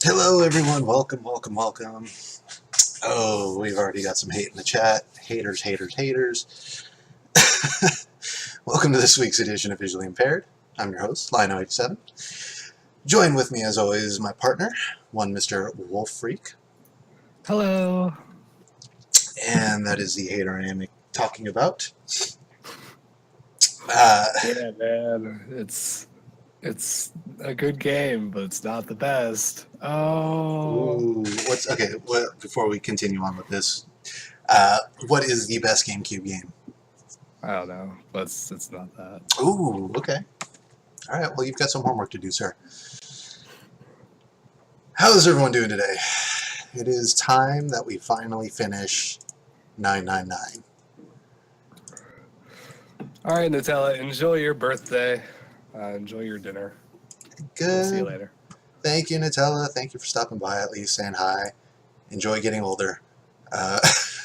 Hello, everyone. Welcome, welcome, welcome. Oh, we've already got some hate in the chat. Haters, haters, haters. Welcome to this week's edition of Visually Impaired. I'm your host, Lino87. Join with me, as always, my partner, one Mr. Wolf Freak. Hello. And that is the hater I am talking about. Yeah, man. It's a good game, but it's not the best. Oh. Ooh, before we continue on with this, what is the best GameCube game? I don't know. But it's not that. Ooh, okay. All right, well, you've got some homework to do, sir. How is everyone doing today? It is time that we finally finish 999. All right, Nutella. Enjoy your birthday. Enjoy your dinner. Good. See you later. Thank you, Nutella. Thank you for stopping by, at least saying hi. Enjoy getting older. As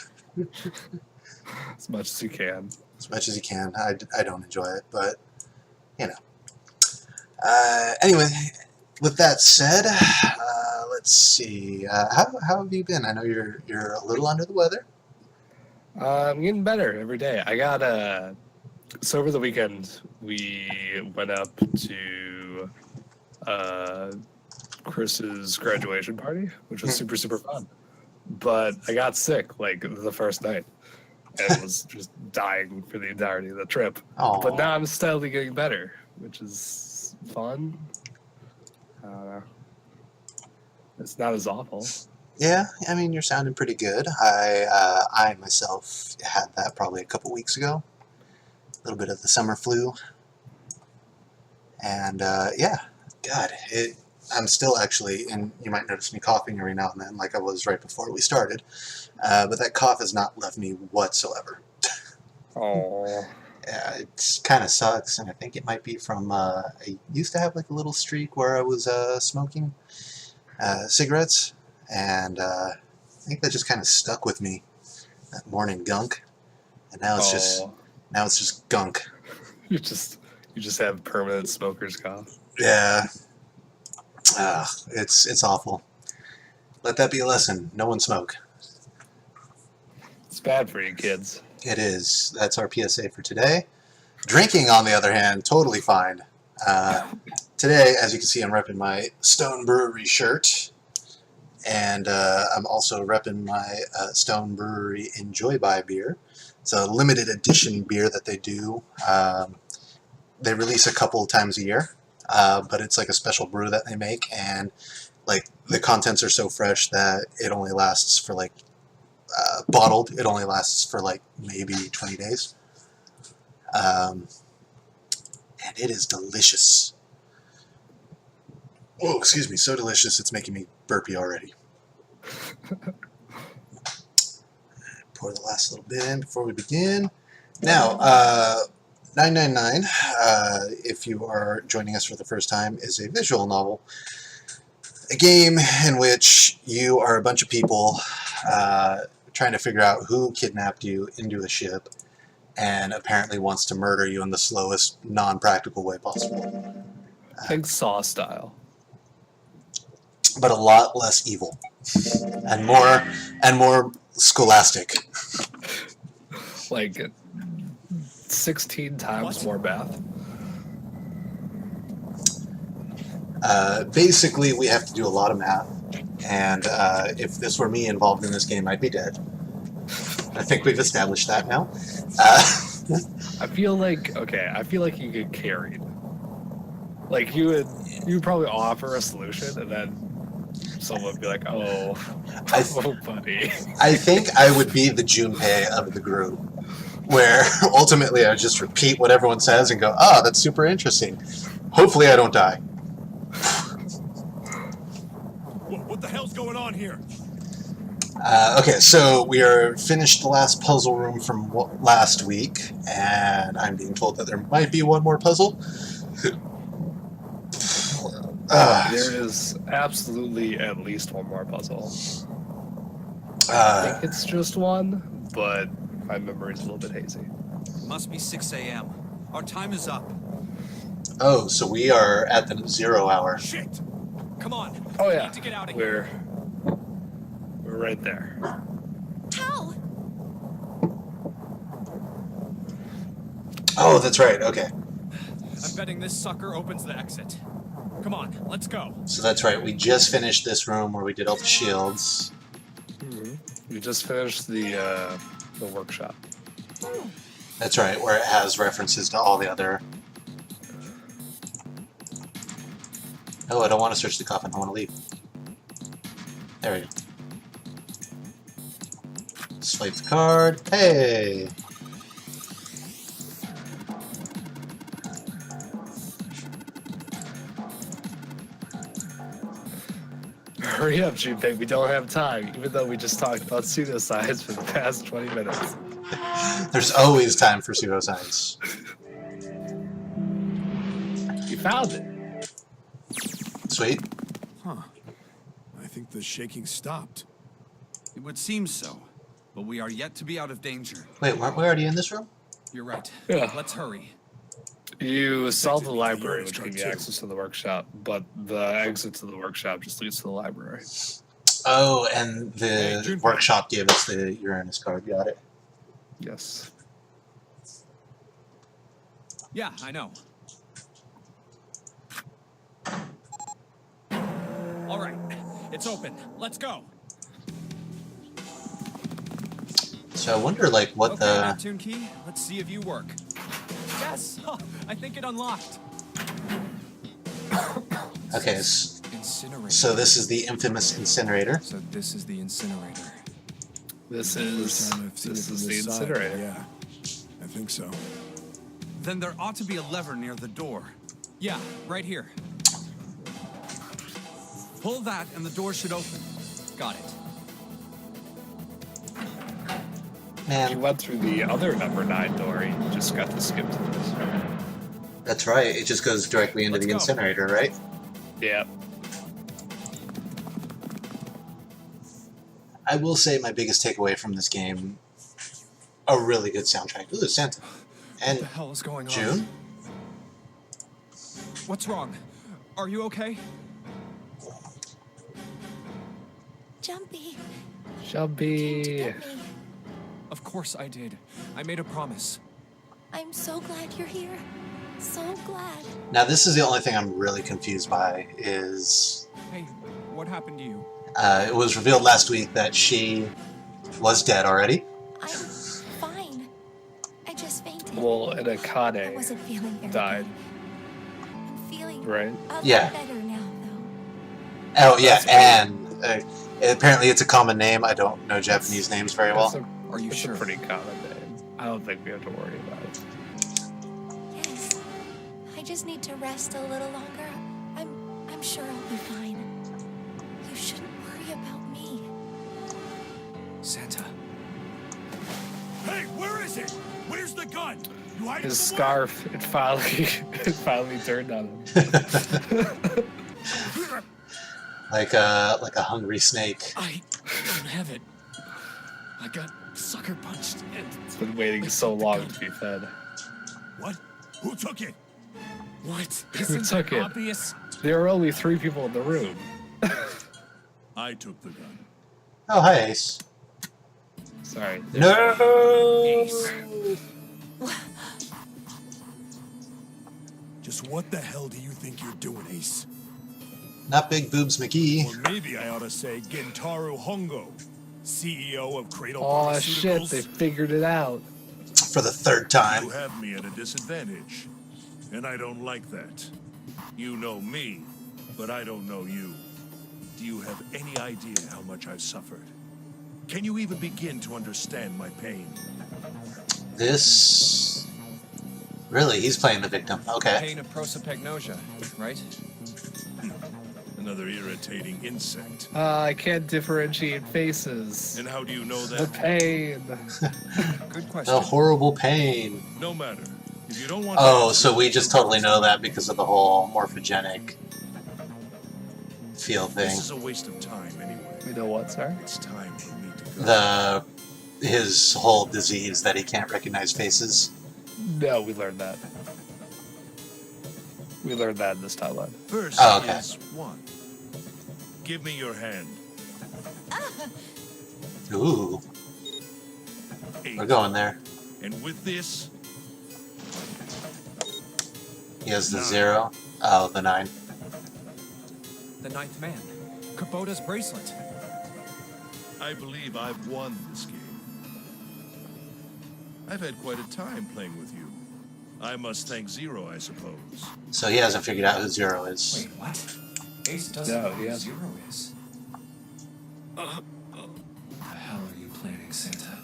much as you can. As much as you can. I don't enjoy it, but, you know. Anyway, with that said, let's see. How have you been? I know you're a little under the weather. I'm getting better every day. I got so over the weekend we went up to Chris's graduation party, which was super fun. But I got sick like the first night and was just dying for the entirety of the trip. Aww. But now I'm steadily getting better, which is fun. I don't know. It's not as awful. Yeah, I mean, you're sounding pretty good. I myself had that probably a couple weeks ago. A little bit of the summer flu. And, yeah, God, I'm still actually, and you might notice me coughing every now and then, like I was right before we started. But that cough has not left me whatsoever. Oh. Yeah, it kind of sucks, and I think it might be from, I used to have like a little streak where I was smoking cigarettes. And I think that just kind of stuck with me, that morning gunk, and now it's just gunk. You just have permanent smoker's cough. Yeah, it's awful. Let that be a lesson. No one smoke. It's bad for you kids. It is. That's our PSA for today. Drinking, on the other hand, totally fine. Today, as you can see, I'm repping my Stone Brewery shirt. And I'm also repping my Stone Brewery Enjoy By beer. It's a limited edition beer that they do. They release a couple times a year, but it's like a special brew that they make, and like the contents are so fresh that it only lasts for like bottled. It only lasts for like maybe 20 days, and it is delicious. Oh, excuse me, so delicious it's making me burpy already. Pour the last little bit in before we begin. Now, 999, if you are joining us for the first time, is a visual novel. A game in which you are a bunch of people trying to figure out who kidnapped you into a ship and apparently wants to murder you in the slowest, non-practical way possible. Think Saw style. But a lot less evil. And more scholastic. Like 16 times more math. Basically, we have to do a lot of math, and if this were me involved in this game, I'd be dead. I think we've established that now. I feel like you get carried. Like you would probably offer a solution, and then someone would be like, "Oh, buddy." I think I would be the Junpei of the group, where ultimately I just repeat what everyone says and go, "Oh, that's super interesting. Hopefully, I don't die." What the hell's going on here? Okay, so we are finished the last puzzle room from last week, and I'm being told that there might be one more puzzle. There is absolutely at least one more puzzle. I think it's just one, but my memory's a little bit hazy. Must be 6 a.m. Our time is up. Oh, so we are at the 0 hour. Shit! Come on. Oh We yeah, need to get out of here. we're right there. How? Oh, that's right. Okay. I'm betting this sucker opens the exit. Come on, let's go. So that's right. We just finished this room where we did all the shields. We just finished the workshop. That's right, where it has references to all the other... Oh, I don't want to search the coffin. I want to leave. There we go. Swipe the card. Hey! Hurry up, Junpei. We don't have time, even though we just talked about pseudoscience for the past 20 minutes. There's always time for pseudoscience. You found it. Sweet. Huh. I think the shaking stopped. It would seem so, but we are yet to be out of danger. Wait, weren't we already in this room? You're right. Yeah. Let's hurry. You solved the library, which Truck gave you too. access to the workshop, but the exit to the workshop just leads to the library. Oh, and the Hey, Junpei. workshop gave us the Uranus card. Got it. Yes. Yeah, I know. All right, it's open. Let's go. So I wonder, like, what Okay, the... Neptune key. Let's see if you work. Yes, I think it unlocked. Okay, Incinerator. so this is the infamous incinerator. So this is the incinerator. This First is time I've seen it from the this side. incinerator. Yeah, I think so. Then there ought to be a lever near the door. Yeah, right here. Pull that and the door should open. Got it. You Man, went through the other number 9 door. You just got to skip to this. that's right. It just goes directly into Let's the go. incinerator, right? Yeah. I will say my biggest takeaway from this game, a really good soundtrack. Ooh, Santa. What And the hell is going on? June? What's wrong? Are you okay? Jumpy. Shelby. Get me. Of course I did. I made a promise. I'm so glad you're here. So glad. Now this is the only thing I'm really confused by is Hey, what happened to you? it was revealed last week that she was dead already. I'm fine. I just fainted. Well, and I Akane wasn't feeling very died, good. I'm feeling right? a lot Yeah. better now, Oh yeah, That's and apparently it's a common name. I don't know Japanese names very well. Are you It's sure? a pretty common name. I don't think we have to worry about it. though. Yes. I just need to rest a little longer. I'm sure I'll be fine. You shouldn't worry about me. Santa. Hey, where is it? Where's the gun? You hiding His somewhere? scarf, it finally turned on him. like a hungry snake. I don't have it. I got sucker punched and It's been waiting so long to be fed. What? Who took it? what? Who Isn't took that it? obvious? There were only 3 people in the room. I took the gun. Oh hi Ace. Sorry. No. Ace. Just what the hell do you think you're doing, Ace? Not Big Boobs McGee. Or maybe I ought to say Gentaro Hongo, CEO of Cradle Oh shit! Pharmaceuticals. They figured it out. For the third time. You have me at a disadvantage, and I don't like that. You know me, but I don't know you. Do you have any idea how much I've suffered? Can you even begin to understand my pain? This... Really, he's playing the victim. Okay. Pain of prosopagnosia, right? Another irritating insect. I can't differentiate faces. And how do you know The that? pain. Good question. The horrible pain. No matter. If you don't want Oh, to so we just totally know that because of the whole morphogenic feel thing. This is a waste of time anyway. We know what, sir? It's time for me to go. His whole disease that he can't recognize faces. No, we learned that. We learned that in this timeline. First Oh, okay. is 1. Give me your hand. Ooh, 8. we're going there. And with this, He has the 0. Oh, the 9. The 9th man. Kubota's bracelet. I believe I've won this game. I've had quite a time playing with you. I must thank Zero, I suppose. So he hasn't figured out who 0 is. Wait, what? Ace doesn't No, know he who hasn't. 0 is. What the hell are you planning, Santa?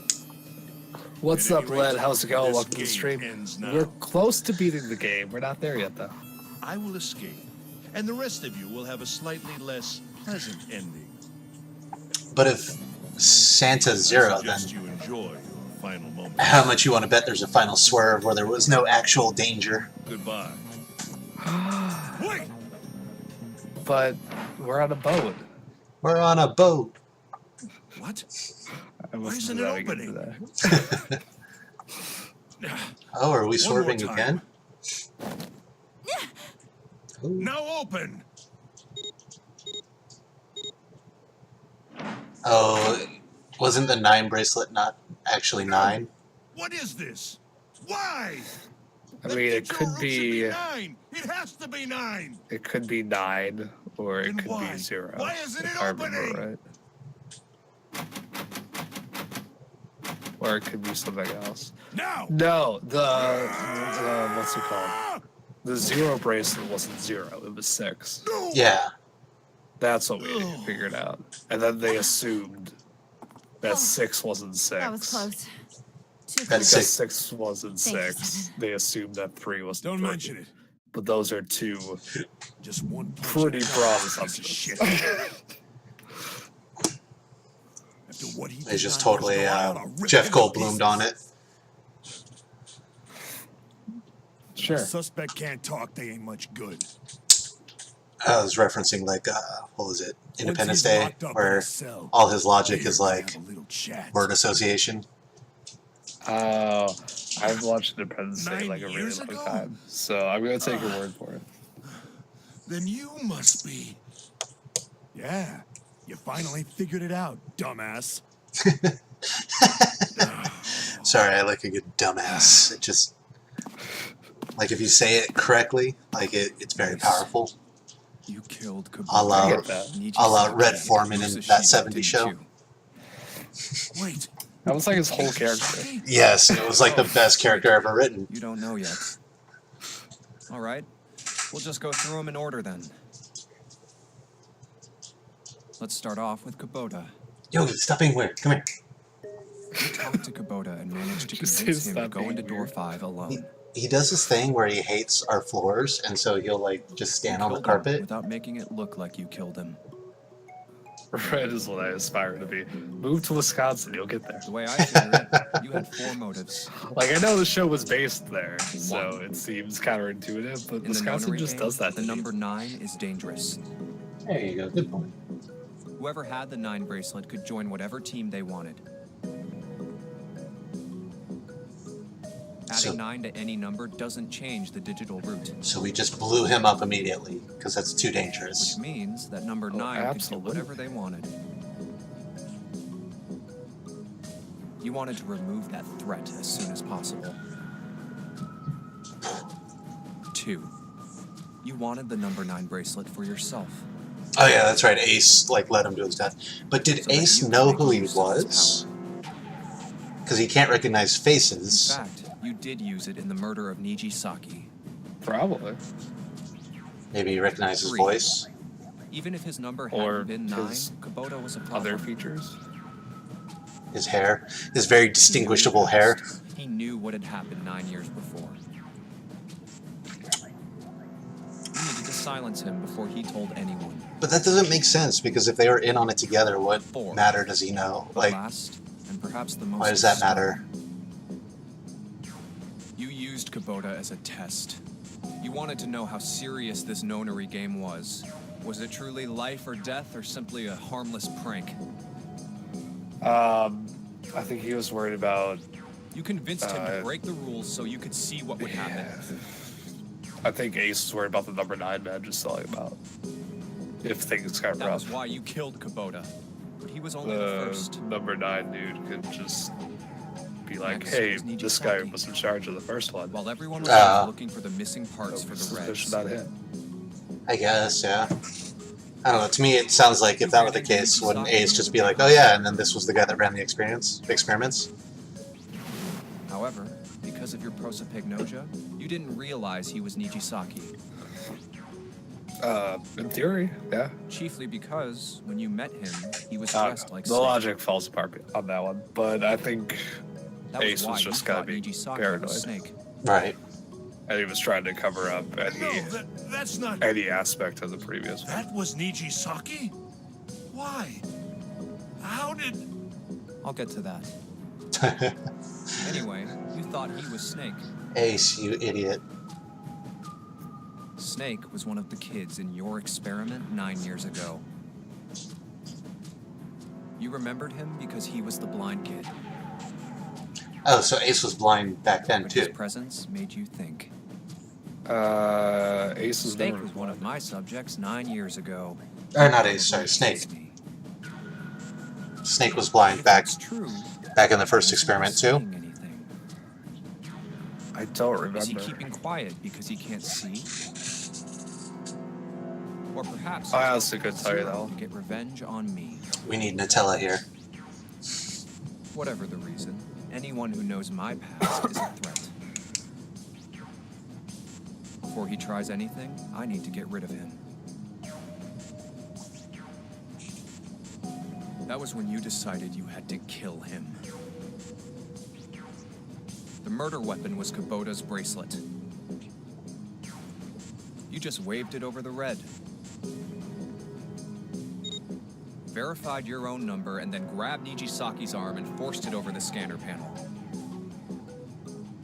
What's At up, any rate, Led? How's it going? this Welcome to the game stream. ends now. We're close to beating the game. We're not there yet, though. I will escape, and the rest of you will have a slightly less pleasant ending. But if Santa's 0, then Just you enjoy your final moment. how much you want to bet there's a final swerve where there was no actual danger? Goodbye. Wait! But we're on a boat. We're on a boat. What? I Why must isn't do it that again opening? today. Oh, are we One more swerving time. again? Ooh. Now open! Oh, wasn't the 9 bracelet not actually 9? What is this? Why? I The mean, it digital could root should be 9. It has to be 9. it could be 9, or it Then could why? be 0. Why isn't if it I remember opening? right. Or it could be something else. Now! No, the what's it called? The 0 bracelet wasn't 0; it was 6. No! Yeah. That's what we figured out, and then they assumed that 6 wasn't 6. That was close. Too That's Because close. 6. 6 wasn't Thank you, 6. Seven. They assumed that 3 was. Don't 3. mention it. But those are 2 Just one punch pretty and a broad piece of assumptions. shit. After what he They did just to totally Cisco, I oughta rip Jeff him to Goldblumed on it. Sure. If a suspect can't talk, they ain't much good. I was referencing like what was it, Independence Once he's Day, locked up in where a cell, all his logic we is can like have a little chat. word association. Oh, I've watched Independence Day 9 like a really years long ago? time, so I'm gonna take your word for it. Then you must be. Yeah, you finally figured it out, dumbass. Sorry, I like a good dumbass. It just like if you say it correctly, like it's very powerful. You killed Kubota. A la, I get that. a la Red Foreman in that 70s show. Wait. That was like his whole character. Yes, it was like the best character ever written. You don't know yet. All right. We'll just go through them in order then. Let's start off with Kubota. Yo, stop being weird. Come here. You talked to Kubota and managed to Just convince say him to stop go being into door weird. 5 alone. He does this thing where he hates our floors, and so he'll like just stand on the Killed him carpet. without making it look like you killed him. Red is what I aspire to be. Move to Wisconsin, you'll get there. The way I figure it, you had 4 motives. Like I know the show was based there, so it seems counterintuitive, but In the Wisconsin nonary just game, does that. the to number you. 9 is dangerous. There you go. Good point. Whoever had the 9 bracelet could join whatever team they wanted. So- Adding 9 to any number doesn't change the digital route, So we just blew him up immediately because that's too which dangerous. means that number 9 could do absolutely. whatever they wanted. You wanted to remove that threat as soon as possible. 2. You wanted the number 9 bracelet for yourself. Oh yeah, that's right. Ace like let him do his death. But did So that Ace you can know make who he use of his was? Because he can't recognize In faces. fact, you did use it in the murder of Nijisaki. Probably. Maybe he recognized his 3. voice. Even if his number Or hadn't been 9, his Kubota was a problem. Other features. His hair. His very distinguishable hair. He knew what had happened 9 years before. You needed to silence him before he told anyone. But that doesn't make sense because if they were in on it together, what 4. matter does he know? But Like, last, and perhaps the most why does that matter? You used Kubota as a test. You wanted to know how serious this nonary game was. Was it truly life or death, or simply a harmless prank? I think he was worried about. You convinced him to break the rules so you could see what would happen. I think Ace was worried about the number 9 man just telling him about. if things got That rough. was why you killed Kubota. But he was only the first. Number 9 dude could just be like, Next hey, was this guy Nijisaki. was in charge of the first one. While everyone was Ah. looking for the missing parts for the Suspicion Reds. on him. I guess, yeah. I don't know. To me, it sounds like if that were the case, wouldn't Ace just be like, "Oh yeah," and then this was the guy that ran the experiments? However, because of your prosopagnosia, you didn't realize he was Nijisaki. In theory, yeah. Chiefly because when you met him, he was I don't dressed know. like The Snake. logic falls apart on that one, but I think That Ace why was you just gotta thought be Nijisaki paranoid. was Snake. Right. And he was trying to cover up No, any that's not... aspect of the previous one. That was Nijisaki? Why? How did... I'll get to that. Anyway, you thought he was Snake. Ace, you idiot. Snake was one of the kids in your experiment 9 years ago. You remembered him because he was the blind kid. Oh, so Ace was blind back then But his too. presence made you think. Ace is Snake never was one of my subjects 9 years ago. Or not Ace, sorry, Snake. Me. Snake was blind back It's true. in the first experiment too. Saying anything. I don't Is he remember. keeping quiet because he can't see? Or perhaps I he's honestly couldn't tell you that to one. get revenge on me. We need Nutella here. Whatever the reason, anyone who knows my past is a threat. Before he tries anything, I need to get rid of him. That was when you decided you had to kill him. The murder weapon was Kubota's bracelet. You just waved it over the red. Verified your own number and then grabbed Nijisaki's arm and forced it over the scanner panel.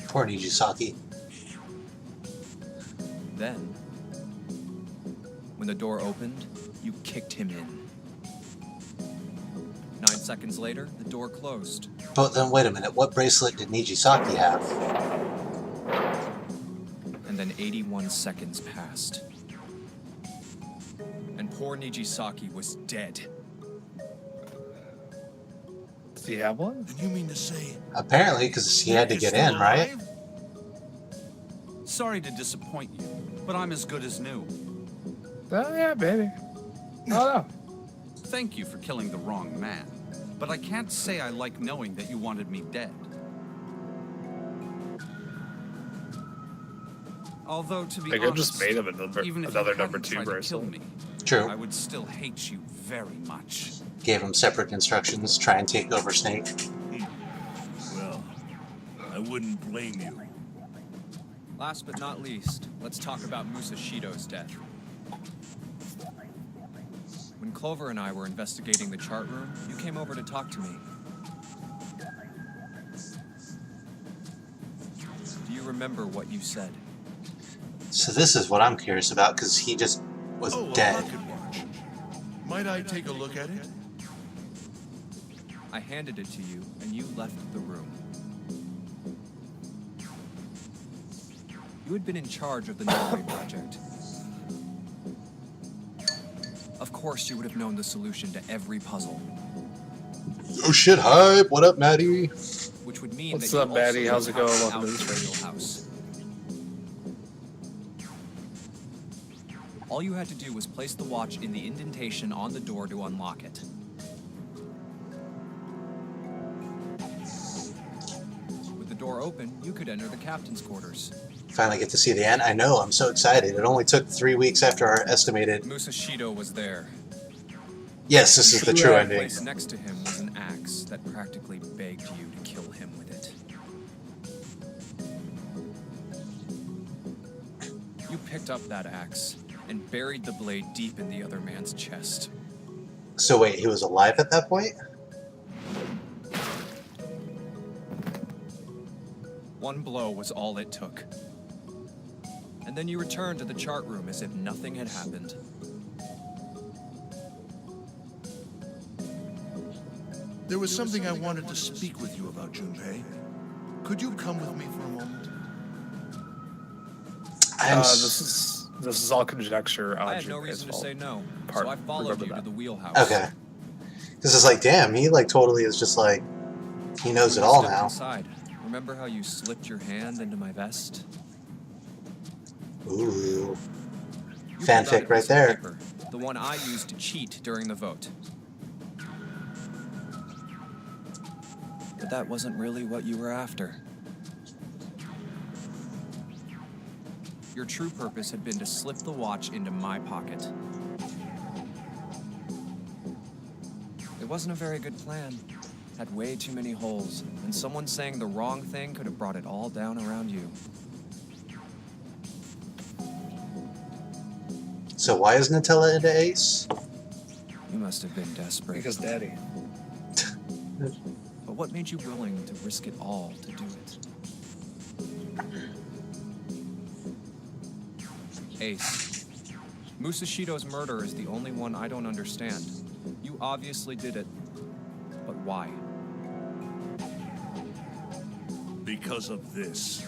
Poor Nijisaki. Then, when the door opened, you kicked him in. 9 seconds later, the door closed. But then wait a minute, what bracelet did Nijisaki have? And then 81 seconds passed. And poor Nijisaki was dead. Does he have one? And you mean to say... Apparently, because he had to you're get still in, right? alive? Sorry to disappoint you, but I'm as good as new. Oh, yeah, baby. Oh, no. Thank you for killing the wrong man, but I can't say I like knowing that you wanted me dead. Although, to be They honest, could just made him even if another you number hadn't 2 tried to kill bracelet. me, True. I would still hate you very much. Gave him separate instructions, try and take over Snake. Well, I wouldn't blame you. Last but not least, let's talk about Musashido's death. When Clover and I were investigating the chart room, you came over to talk to me. Do you remember what you said? So this is what I'm curious about, because he just was Oh, a dead. pocket watch. Might I take a look at it? I handed it to you, and you left the room. You had been in charge of the Notary Project. Of course, you would have known the solution to every puzzle, Oh shit, hype! What up, Maddie? which would mean What's that up, you Maddie? also How's it going? have Welcome to out the of stream. your house. All you had to do was place the watch in the indentation on the door to unlock it. With the door open, you could enter the captain's quarters. Finally get to see the end. I know, I'm so excited. It only took 3 weeks after our estimated... Musashido was there. Yes, this is the true ending. Placed next to him was an axe that practically begged you to kill him with it. You picked up that axe and buried the blade deep in the other man's chest. So wait, he was alive at that point? One blow was all it took. And then you returned to the chart room as if nothing had happened. There was something I wanted to speak with you about, Junpei. Could you come with me for a moment? I'm This is This is all conjecture. I had no reason to say no, so I followed you to the wheelhouse. Okay. This is like, damn, he like totally is just like, he knows it all now. Inside. Remember how you slipped your hand into my vest? Ooh. You Fanfic right there. Paper, the one I used to cheat during the vote. But that wasn't really what you were after. Your true purpose had been to slip the watch into my pocket. It wasn't a very good plan. Had way too many holes, and someone saying the wrong thing could have brought it all down around you. So why is Nutella into Ace? You must have been desperate. Because Daddy. But what made you willing to risk it all to do it? Ace, Musashido's murder is the only one I don't understand. You obviously did it, but why? Because of this.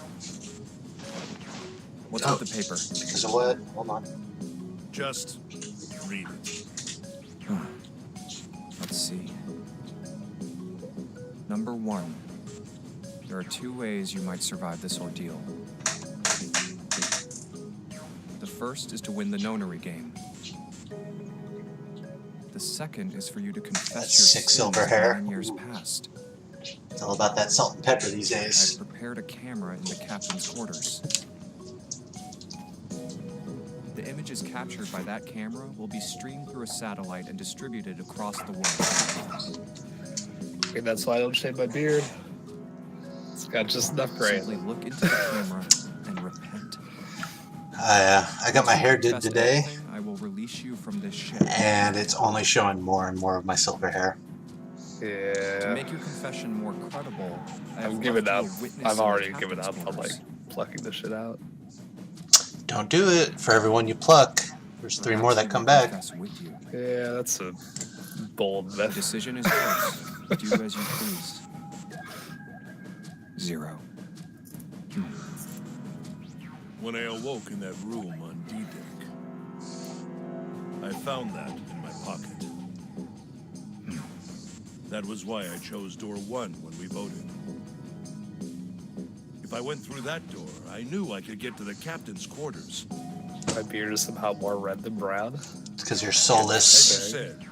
What's with the paper? Because of what? Hold on. Just read it. Let's see. Number 1. There are 2 ways you might survive this ordeal. The first is to win the nonary game. The second is for you to confess That's your 6 sins silver hair. 9 years past. It's all about that salt and pepper these I've days. prepared a camera in the captain's quarters. The images captured by that camera will be streamed through a satellite and distributed across the world. Okay, that's why I don't shave my beard. It's got just enough gray. Simply look into the camera and repent. I got my hair did Confess today, everything, I will release you from this ship. and it's only showing more and more of my silver hair. To Yeah. make your confession more credible, I have I've given left up. you a witness I've in the already given captain's up on like quarters. plucking the shit out. Don't do it. For everyone you pluck, there's 3 more that Perhaps come he will back. confess with you. Yeah, that's a bold The myth. decision is yours. Do as you please. 0. When I awoke in that room on D-Deck, I found that in my pocket. That was why I chose door 1 when we voted. If I went through that door, I knew I could get to the captain's quarters. My beard is somehow more red than brown. It's because you're As soulless. you said,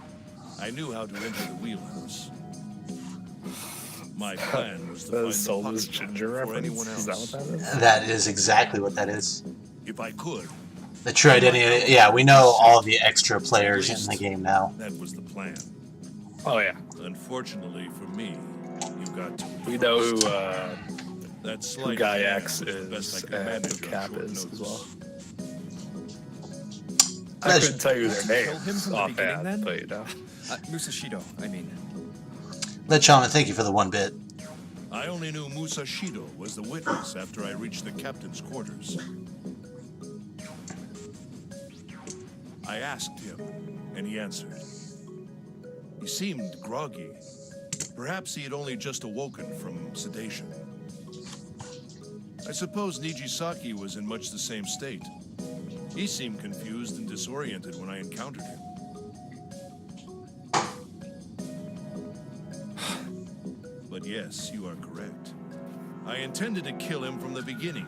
I knew how to enter the wheelhouse. My plan was to The find the soulless pocket ginger before reference? anyone Is that else. what that is? That is exactly what that is. If I could, The true identity. Yeah, we know all the extra players in the game now. that was the plan. Oh yeah. Unfortunately for me, you got to. We know who That slight Guy hand X was the best I is could and manage who on Cap short is as notice. well. I couldn't tell you their Kill him names from the beginning, then? offhand, but you know. Musashido, I mean. Let Shaman, thank you for the 1 bit. I only knew Musashido was the witness after I reached the captain's quarters. I asked him, and he answered. He seemed groggy. Perhaps he had only just awoken from sedation. I suppose Nijisaki was in much the same state. He seemed confused and disoriented when I encountered him. But yes, you are correct. I intended to kill him from the beginning,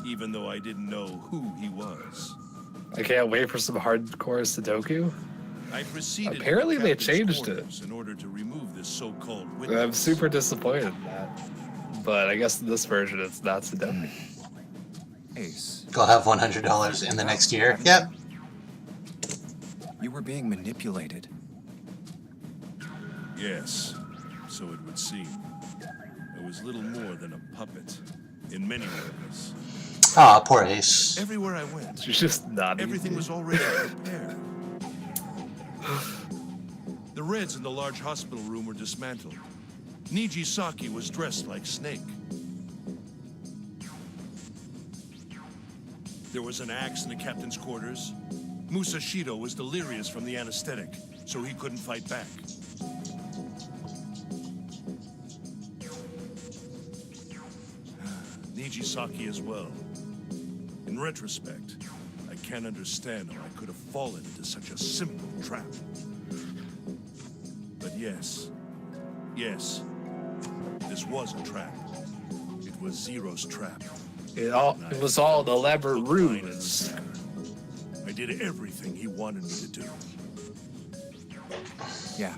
even though I didn't know who he was. I can't wait for some hardcore Sudoku. I proceeded to Apparently the they captain's changed it. quarters in order to remove this so-called witness. I'm super disappointed in that. But I guess in this version it's not Sudoku. Ace. Go have $100 in the next year. Yep. You were being manipulated. Yes, so it would seem. I was little more than a puppet, in many ways. Aw, poor Ace. Everywhere I went, She's just not everything easy. was already prepared. The Reds in the large hospital room were dismantled. Nijisaki was dressed like Snake. There was an axe in the captain's quarters. Musashido was delirious from the anesthetic, so he couldn't fight back. Nijisaki as well. In retrospect, I can't understand how I could have fallen into such a simple trap. But yes, this was a trap. It was Zero's trap. It was all an elaborate ruse. I did everything he wanted me to do. Yeah.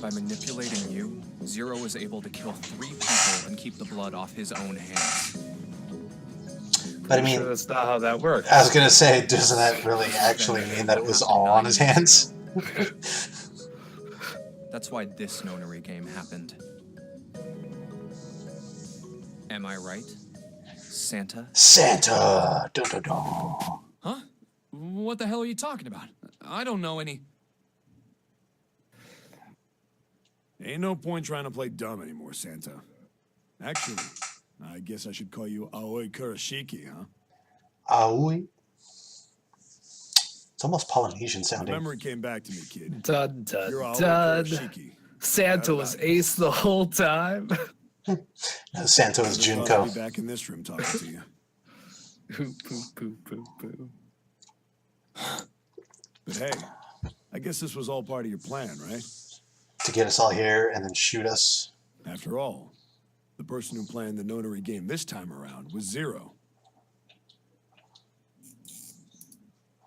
By manipulating you, Zero was able to kill 3 people and keep the blood off his own hands. But I mean, Sure that's not how that works. I was gonna say, doesn't that really actually mean that it was all on his hands? That's why this nonary game happened. Am I right, Santa? Santa! Dun, dun, dun. Huh? What the hell are you talking about? I don't know any... Ain't no point trying to play dumb anymore, Santa. Actually, I guess I should call you Aoi Kurashiki, huh? Aoi? It's almost Polynesian The sounding. memory came back to me, kid. Dun, dun, You're Aoi dun. Kurashiki. Santa was ace the whole time. No, Santa was I'll Junko. be back in this room talking to you. Poo, poo, poo, poo, poo. But hey, I guess this was all part of your plan, right? To get us all here and then shoot us. After all, the person who planned the nonary game this time around was Zero.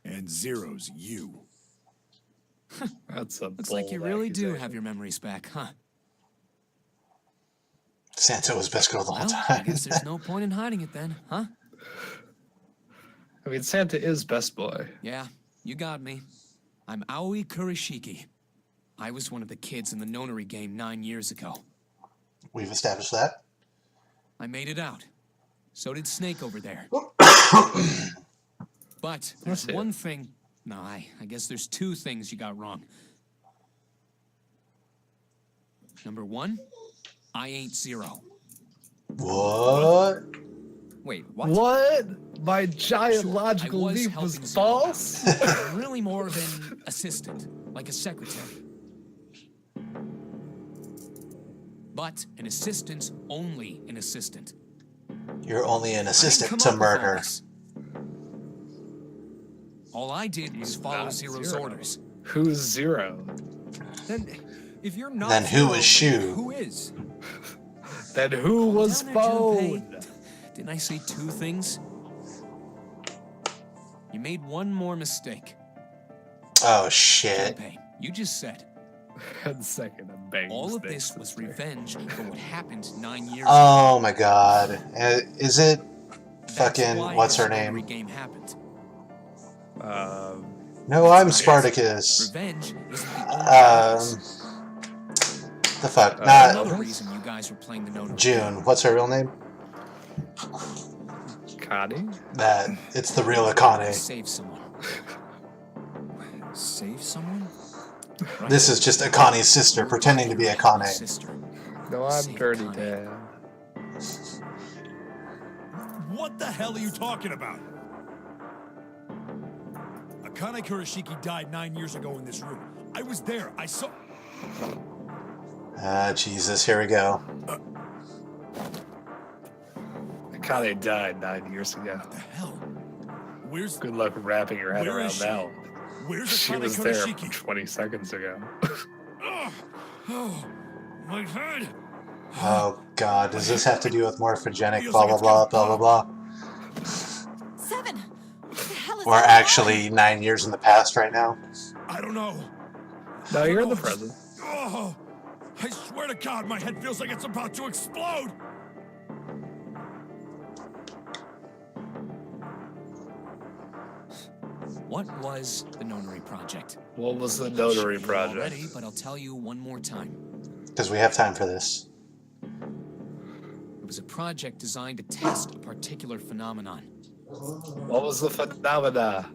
And Zero's you. That's a Looks like you bold really do accusation. have your memories back, huh? Santa was best girl the whole Well, I time. guess there's no point in hiding it then, huh? I mean, Santa is best boy. Yeah, you got me. I'm Aoi Kurashiki. I was one of the kids in the nonary game 9 years ago. We've established that. I made it out. So did Snake over there. But there's That's it. one thing... No, I guess there's 2 things you got wrong. Number 1, I ain't Zero. What? Wait, what? What? My giant Sure, logical I was leap was helping Zero out. false? I'm really more of an assistant, like a secretary. But an assistant's only an assistant. You're only an I didn't assistant come to up with all murder. this. All I did was follow not Zero's Zero. orders. Who's Zero? Then, if you're not Then who Zero, is Shu? Who is? Then who was Down there, Junpei. Phone? Didn't I say 2 things? You made one more mistake. Oh shit. Junpei, you just said 1 second, I'm banging all of Snake's this was sister. revenge for what happened 9 years ago. Oh my god. Is it That's fucking, why what's her this name? nonary game happened. No, I'm Spartacus. Revenge isn't the only purpose. The fuck? Another Not reason you guys were playing the nonary. June. What's her real name? Connie? That. It's the real Akane. Save someone. Save someone? This is just Akane's sister pretending to be Akane. Sister. No, I'm Save Dirty Connie. Dad. What the hell are you talking about? Akane Kurashiki died 9 years ago in this room. I was there. I saw... Ah, Jesus. Here we go. Connie died 9 years ago. What the hell? Where's... Good luck wrapping your head Where around is she? that. Where's She Akane was there Kurashiki? 20 seconds ago. Ugh. Oh, my head. Oh god. Does this have to do with morphogenic Feels blah like blah it's blah gonna blah blah blah? 7. What the hell is Or going on? actually 9 years in the past right now? I don't know. No, you're in the Oh, present. Oh, I swear to God, my head feels like it's about to explode. What was the nonary project? What was the You notary know project? already, but I'll tell you one more time. Because we have time for this. It was a project designed to test a particular phenomenon. What was the phenomena?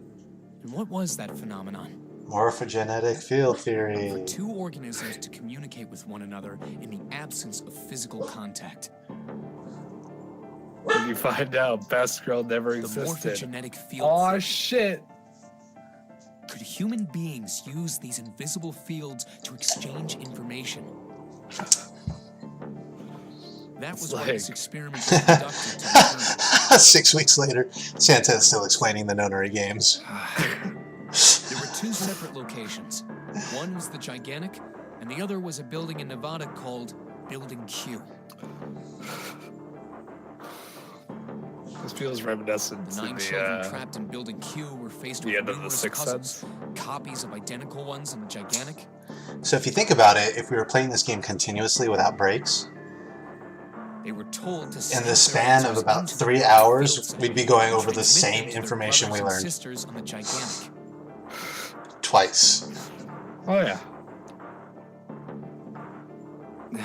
And what was that phenomenon? Morphogenetic field For theory. 2 organisms to communicate with one another in the absence of physical contact. When you find out Best Girl never The existed. morphogenetic field. Aw, theory. shit. Could human beings use these invisible fields to exchange information? That was It's why this like- experiment was conducted to determine. 6 weeks later, Santa is still explaining the nonary games. There were two separate locations. One was the Gigantic, and the other was a building in Nevada called Building Q. This feels reminiscent The to 9 children the trapped in Building Q were faced the with end of The numerous Sixth puzzles, Sense. copies of identical ones in the Gigantic. So if you think about it, if we were playing this game continuously without breaks, They were told to in sneak the their span of answers about into the 3 field hours, center we'd be going and over the transmit same them to their information we brothers and learned sisters on the Gigantic. twice. Oh yeah. The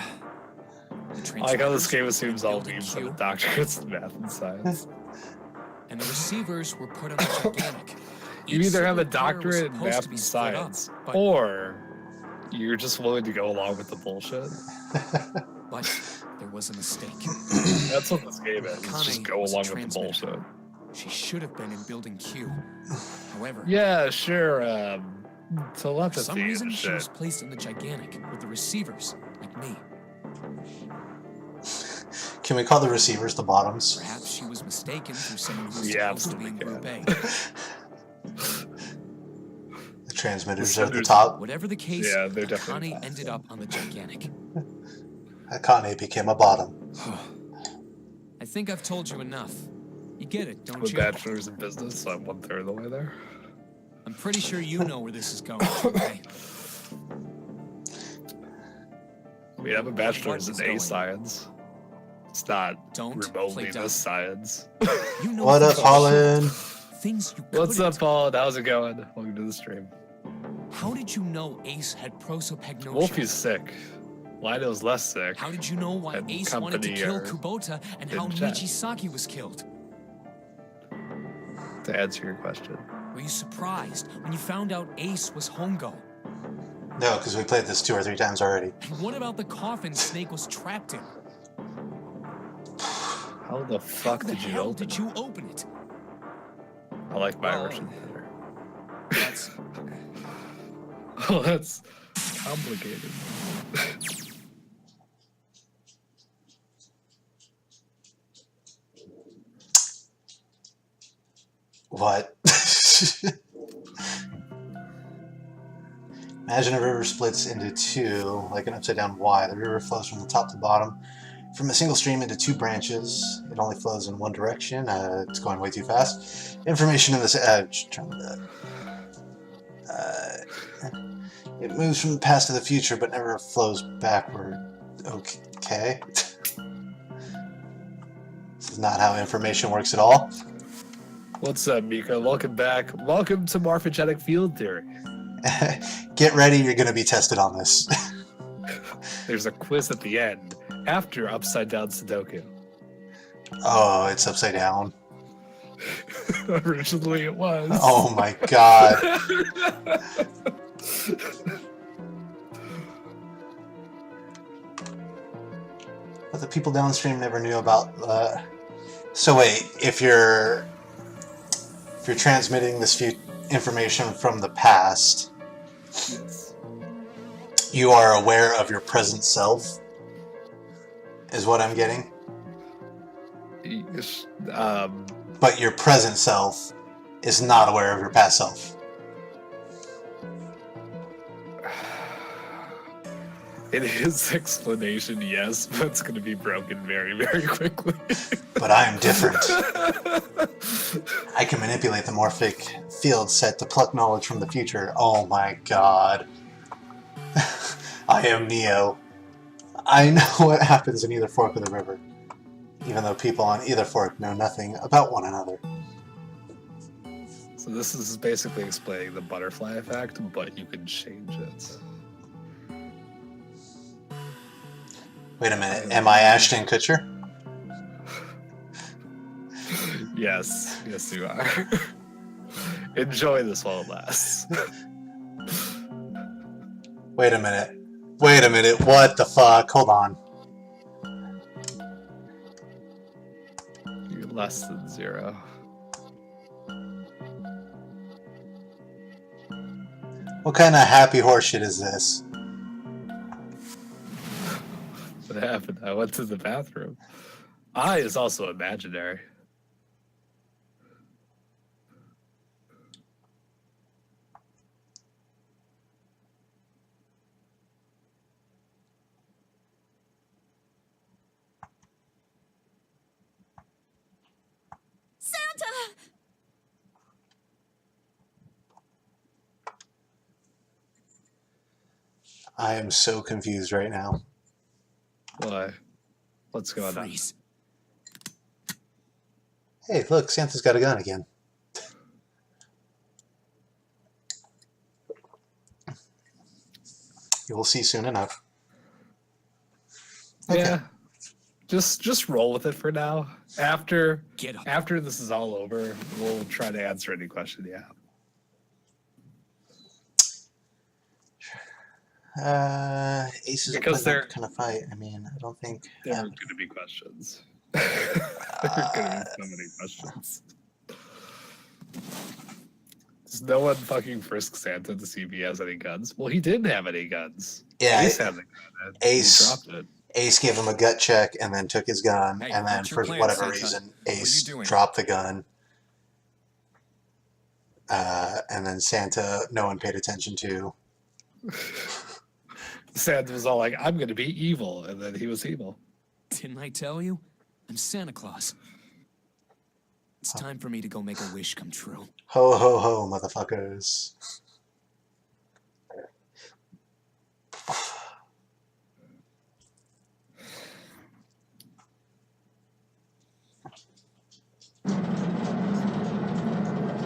I like how this transmitters game were assumes in all Building memes Q, of the doctorates in math and science. and the receivers were put on the Gigantic. You Each either have a separate pair was doctorate in supposed math to be and split up, science, but- or you're just willing to go along with the bullshit. But there was a mistake. That's what this game is. It's just Connie go was a along with the transmitter. bullshit. She should have been in Building Q. However, Yeah, sure. for Telepathy some reason and she was shit. placed in the Gigantic with the receivers, like me. Can we call the receivers the bottoms? Perhaps she was mistaken for someone who was Yeah, supposed to be in absolutely Group A. The transmitters The are at the senders- top. Whatever the case, Yeah, they're definitely Connie ended up on the Gigantic. Akane became a bottom. I think I've told you enough. You get it, don't I'm a you? bachelor's in business, so I'm 1/3 of the way there. I'm pretty sure you know where this is going. Okay? I mean, I'm a bachelor's What in is A going? science. It's not Don't remotely play dumb. this science. You know What up, things you Holland? shouldn't. Things you What's couldn't. up, Paul? How's it going? Welcome to the stream. How did you know Ace had prosopagnosia? Wolfie's sick. Lionel's less sick. How did you know why And Ace wanted to company kill are Kubota and in how chat. Nichisaki was killed? To answer your question. Were you surprised when you found out Ace was Hongo? No, because we played this 2 or 3 times already. And what about the coffin Snake was trapped in? How the fuck How the did you hell open did you open it? it? I like my Well, Russian better. That's Oh, that's complicated. What? Imagine a river splits into 2, like an upside-down Y. The river flows from the top to bottom, from a single stream into 2 branches. It only flows in one direction. It's going way too fast. Information in this... it moves from the past to the future, but never flows backward. Okay. This is not how information works at all. What's up, Mika? Welcome back. Welcome to morphogenic field theory. Get ready, you're going to be tested on this. There's a quiz at the end after upside down Sudoku. Oh, it's upside down. Originally it was. Oh my god. But the people downstream never knew about So wait, if you're transmitting this information from the past, Yes. you are aware of your present self, is what I'm getting. Yes, But your present self is not aware of your past self. in his explanation, yes, but it's going to be broken very, very quickly. But I'm different. I can manipulate the morphic field set to pluck knowledge from the future. Oh my god. I am Neo. I know what happens in either fork of the river, even though people on either fork know nothing about one another. So this is basically explaining the butterfly effect, but you can change it. Wait a minute, am I Ashton Kutcher? Yes, yes you are. Enjoy this while it lasts. Wait a minute. Wait a minute, what the fuck? Hold on. You're less than 0. What kind of happy horseshit is this? happened? I went to the bathroom. I is also imaginary. Santa! I am so confused right now. Why? What's going on? Freeze. Hey, look, Santa's got a gun again. You will see soon enough. Okay. Yeah. Just roll with it for now. After Get up. after this is all over, we'll try to answer any question you have. Aces Because are they're- putting up kind of fight. I mean, I don't think. There are going to be questions. There are going to be so many questions. Does no one fucking frisk Santa to see if he has any guns? Well, he didn't have any guns. Yeah, Ace had the gun. And Ace- He dropped it. Ace gave him a gut check and then took his gun, Hey, and then what's your for plan, whatever Santa? reason, What are you Ace doing? dropped the gun. And then Santa, no one paid attention to. Santa was all like, I'm going to be evil. And then he was evil. Didn't I tell you? I'm Santa Claus. It's time for me to go make a wish come true. Ho, ho, ho, motherfuckers.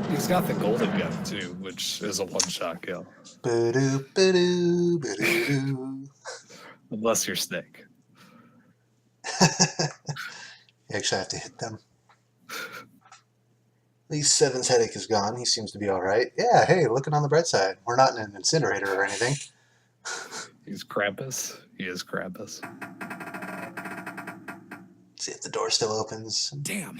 He's got the golden gun, too, which is a one-shot kill. Ba-doo, ba-doo, ba-doo-doo. Unless you're Snake. You actually have to hit them. At least Seven's headache is gone. He seems to be all right. Yeah, hey, looking on the bright side. We're not in an incinerator or anything. He's Krampus. He is Krampus. See if the door still opens. Damn.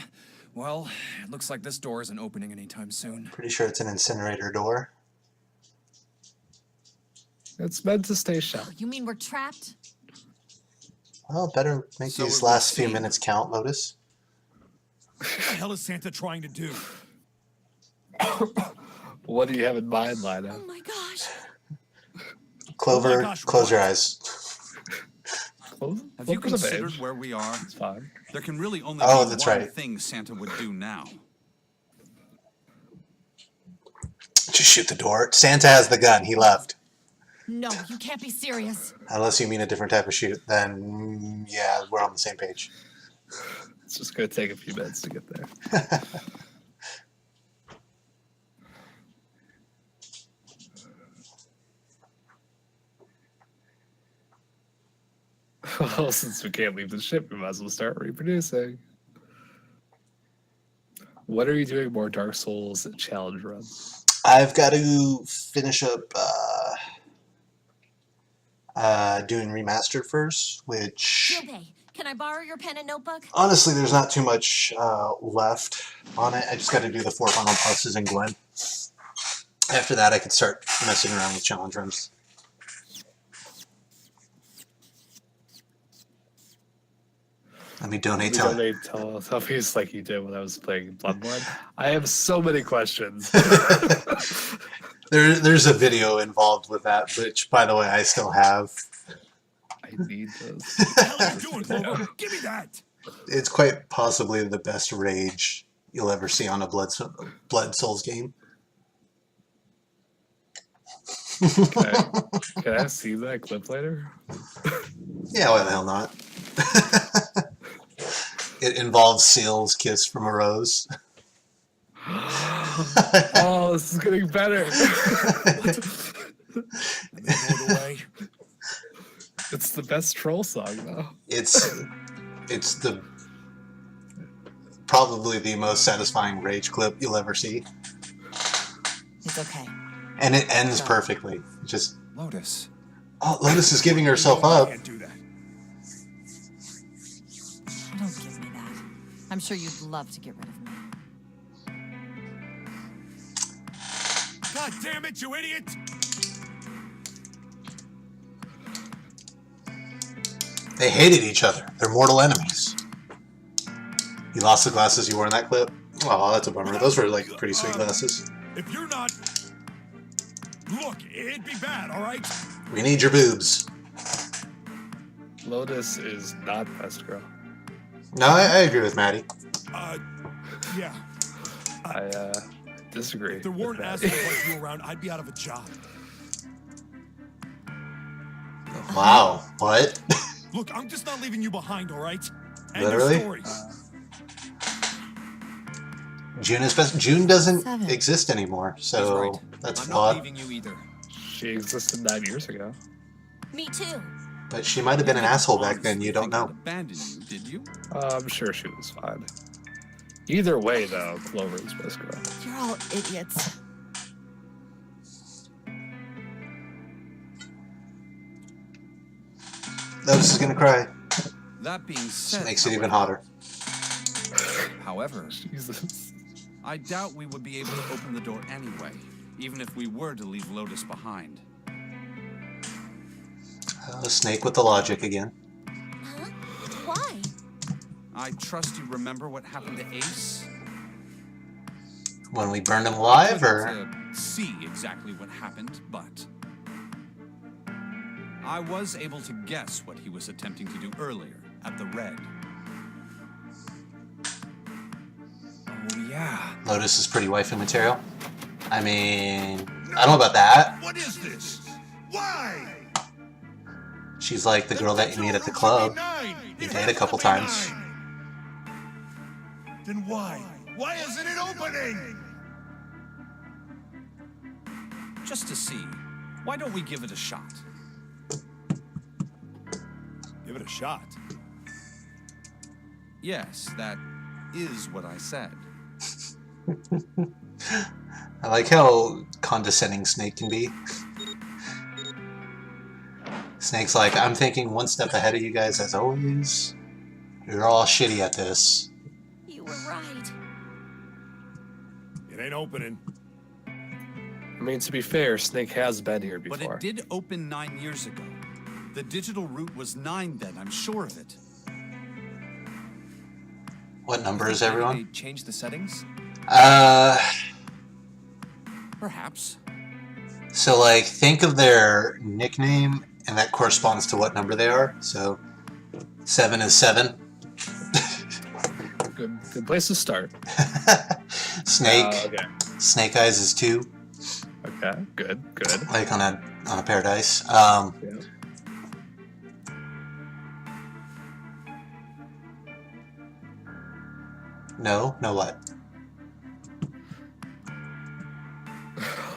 Well, it looks like this door isn't opening anytime soon. Pretty sure it's an incinerator door. It's meant to stay shut. You mean we're trapped? Well, better make So these it would last few seem. minutes count, Lotus. What the hell is Santa trying to do? What do you have in mind, Oh Lina? my gosh. Clover, Oh my gosh, close your what? eyes. Have you Look at the considered page. where we are? It's fine. There can really only Oh, be that's one right. thing Santa would do now. Just shoot the door. Santa has the gun. He left. No, you can't be serious. Unless you mean a different type of shoot, then yeah, we're on the same page. It's just going to take a few minutes to get there. Well, since we can't leave the ship, we might as well start reproducing. When are you doing more Dark Souls challenge runs? I've got to finish up doing remastered first, which Junpei, can I borrow your pen and notebook? honestly, there's not too much left on it. I just got to do the 4 final bosses in Gwen. After that, I could start messing around with challenge runs. Let me donate to They tell us like you did when I was playing Bloodborne. I have so many questions. There's a video involved with that, which, by the way, I still have. I need this. What the hell are you doing, Clover? Give me that! It's quite possibly the best rage you'll ever see on a Blood Souls game. Can I see that clip later? Yeah, why the hell not? It involves Seal's kiss from a rose. Oh, this is getting better. Blown away. It's the best troll song, though. It's the probably the most satisfying rage clip you'll ever see, It's okay. and it ends perfectly. Just Lotus. Lotus is giving herself I up. can't do that. Don't give me that. I'm sure you'd love to get rid of me. God damn it, you idiot! They hated each other. They're mortal enemies. You lost the glasses you wore in that clip? Oh, that's a bummer. Those were like pretty sweet glasses. If you're not... Look, it'd be bad, alright? We need your boobs. Lotus is not best girl. No, I agree with Maddie. Yeah. I disagree. If there weren't with assholes that. like you around, I'd be out of a job. Wow. What? Look, I'm just not leaving you behind, alright? End Literally? of story. June is best. June doesn't 7. exist anymore, He's so right. that's I'm not flawed. leaving you either. She existed 9 years ago. Me too. But she might have been an asshole back then. You don't know. Abandoned you, did you? I'm sure she was fine. Either way, though, Clover is best girl. You're all idiots. Lotus is gonna cry. That being Just said, makes it even however- hotter. However, Jesus. I doubt we would be able to open the door anyway, even if we were to leave Lotus behind. Snake with the logic again. Huh? Why? I trust you remember what happened to Ace? When we burned him alive, or Couldn't, see exactly what happened, but I was able to guess what he was attempting to do earlier at the Red. Oh, yeah. Lotus is pretty waifu material. I mean, I don't know about that. What is this? Why? She's like the girl that you meet at the club. You date a couple times. Then why? Why isn't it opening? Just to see. Why don't we give it a shot? Give it a shot. Yes, that is what I said. I like how condescending Snake can be. Snake's like, I'm thinking one step ahead of you guys as always. You're all shitty at this. You were right. It ain't opening. I mean, to be fair, Snake has been here But before. it did open 9 years ago. The digital route was 9 then, I'm sure of it. What number is Maybe everyone? they changed the settings? Perhaps. So like, think of their nickname, and that corresponds to what number they are. So, 7 is 7. Good place to start. Snake. Okay. Snake Eyes is 2. Okay. Good. Like on a paradise. Yeah. No what?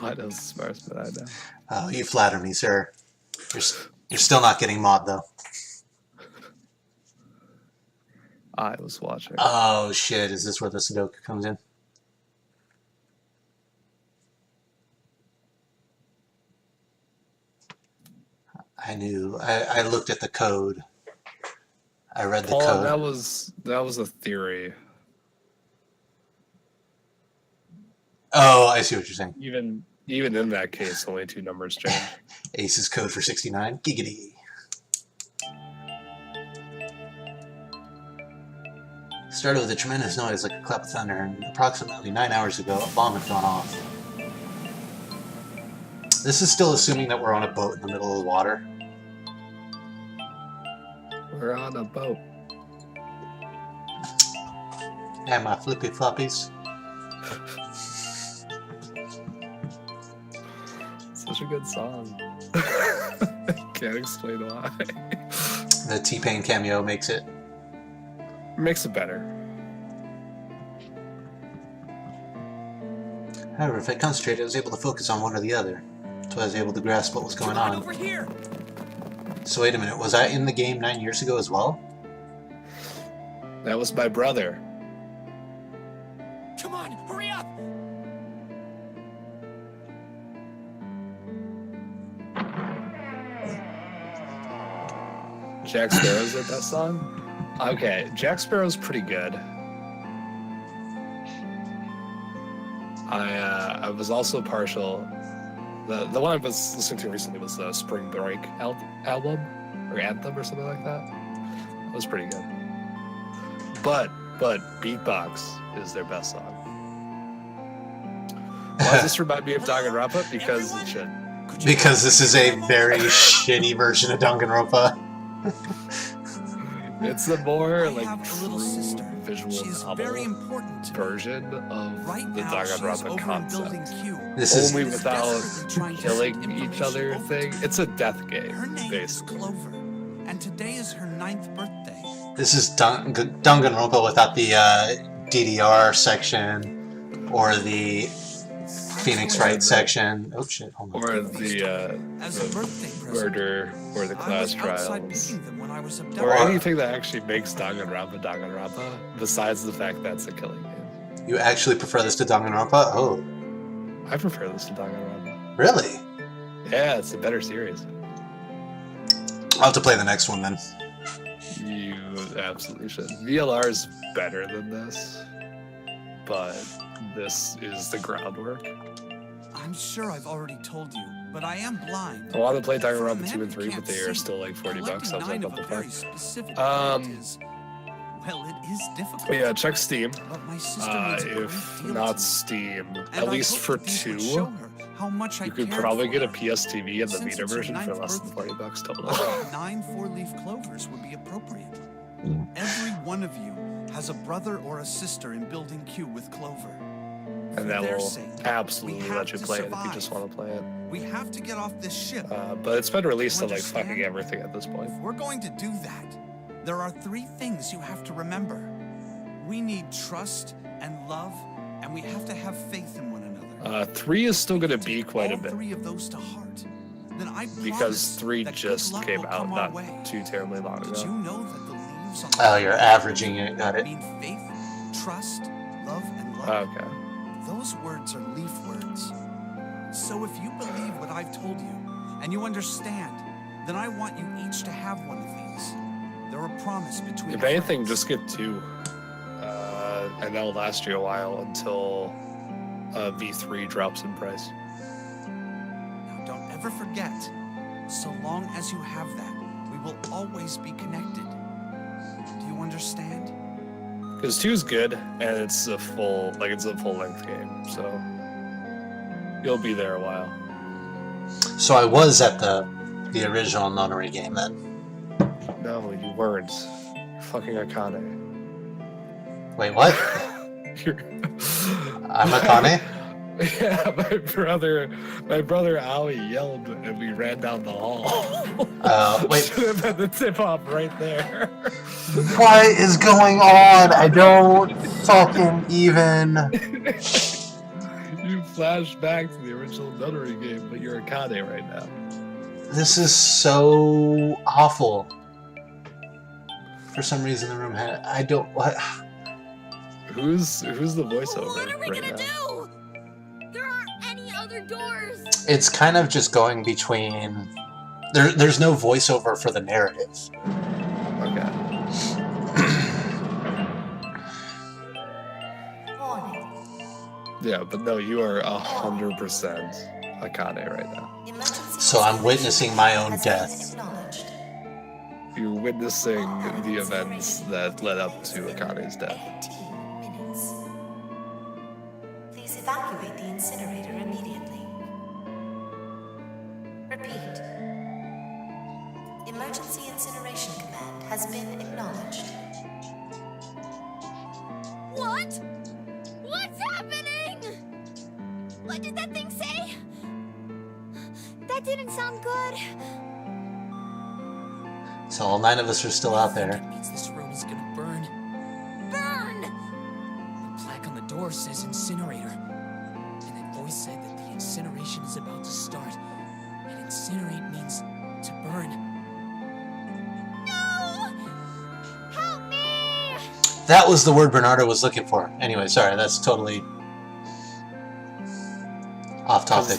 I know Sparse, but I know. Oh, you flatter me, sir. You're still not getting mod though. I was watching. Oh shit! Is this where the Sudoku comes in? I knew. I looked at the code. I read the Paul, code. that was a theory. Oh, I see what you're saying. Even in that case, only 2 numbers change. Ace's code for 69. Giggity. Started with a tremendous noise like a clap of thunder, and approximately 9 hours ago, a bomb had gone off. This is still assuming that we're on a boat in the middle of the water. We're on a boat. And my flippy floppies. Such a good song. Can't explain why. The T-Pain cameo makes it. Makes it better. However, if I concentrated, I was able to focus on one or the other. So I was able to grasp what was going on. Over here! So wait a minute, was I in the game 9 years ago as well? That was my brother. Come on, hurry up! Jack Sparrow's at that song? Okay, Jack Sparrow's pretty good. I was also partial. The one I was listening to recently was the Spring Break album or anthem or something like that. was pretty good. But Beatbox is their best song. Why does this remind me of Danganronpa? Because it should. Because this is a very shitty version of Danganronpa. It's the more like have a true little sister. visual She's very novel important to me. version of Right the now, she's Danganronpa over in concept. Building Q. This is Only She's without desperately trying to killing send each information other over thing. to It's a death Her game, name basically. is Clover, and today is her 9th birthday. this is Danganronpa without the DDR section or the Phoenix Wright section. Oh shit! Hold on. Or the As a birthday present. murder or the I class was outside trials. picking them when I was abducted. Or anything that actually makes Danganronpa, besides the fact that it's a killing game. You actually prefer this to Danganronpa? Oh, I prefer this to Danganronpa. really? Yeah, it's a better series. I'll have to play the next one then. You absolutely should. VLR is better than this, but this is the groundwork. I'm sure I've already told you, but I am blind. I want to play For a Danganronpa man 2 and who 3, but can't they are see, still like 40 bucks. I was like, collecting what 9 the of a very fuck? specific Um, kind is, well, it is difficult. But yeah, check Steam. But my sister means a great If deal not to me, Steam, and at I least hope for that these would 2, show her how much I you could cared probably for get a her. PS TV and the Since Vita it's her version for 9th less than 40 birthday, bucks total. I thought 9 four-leaf clovers would be appropriate. Every one of you has a brother or a sister in Building Q with Clover. And For that their will sake, absolutely we let have you to play it if you survive. just want to play it. We have to get off this ship. But it's been released You on like understand? fucking everything at this point. If we're going to do that, there are 3 things you have to remember. We need trust and love, and we have to have faith in one another. 3 is still going to be Take quite a all bit. 3 of those to heart. Then I Because promise 3 that good just luck came will out come our not way. too terribly long Did you ago. know that the leaves on the Oh, you're averaging it. Got it. mean faith, trust, love, and luck? Okay. Those words are leaf words. So if you believe what I've told you, and you understand, then I want you each to have one of these. They're a promise between If anything, friends. just get 2. And that'll last you a while until V3 drops in price. Now don't ever forget, so long as you have that, we will always be connected. Do you understand? Because 2 is good, and it's a full length game, so you'll be there a while. So I was at the original Nonary game then. No, you weren't. You're fucking Akane. Wait, what? You're... I'm Akane? Yeah, my brother Aoi yelled and we ran down the hall. Wait. Should have had the tip off right there. What is going on? I don't fucking even. You flash back to the original Nunnery game, but you're Akane right now. This is so awful. For some reason, the room had. I don't. What? Who's the voiceover What are we right gonna now? do? There aren't any other doors. It's kind of just going between. There's no voiceover for the narrative. Okay. Yeah, but no, you are 100% Akane right now. So I'm witnessing my own death. You're witnessing the events that led up to Akane's death. 18 minutes. Please evacuate the incinerator immediately. Repeat. Emergency incineration command has been acknowledged. What? What's happening? What did that thing say? That didn't sound good. So all 9 of us are still out there. It means this room is gonna burn. Burn! The plaque on the door says incinerator. And that voice said that the incineration is about to start. And incinerate means to burn. No! Help me! That was the word Bernardo was looking for. Anyway, sorry, that's totally off Has topic.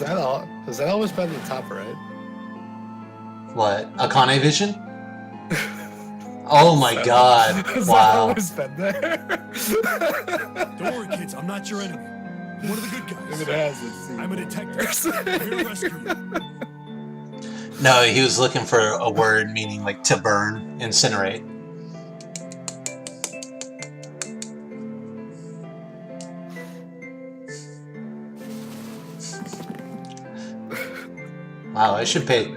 that always been the top right? What? Akane Vision? Oh my god. Has that Wow. always been there? Don't worry, kids. I'm not your enemy. I'm one of the good If it guys. has, it's I'm a detective. I'm here to rescue you. No, he was looking for a word meaning like to burn, incinerate. Wow, I should pay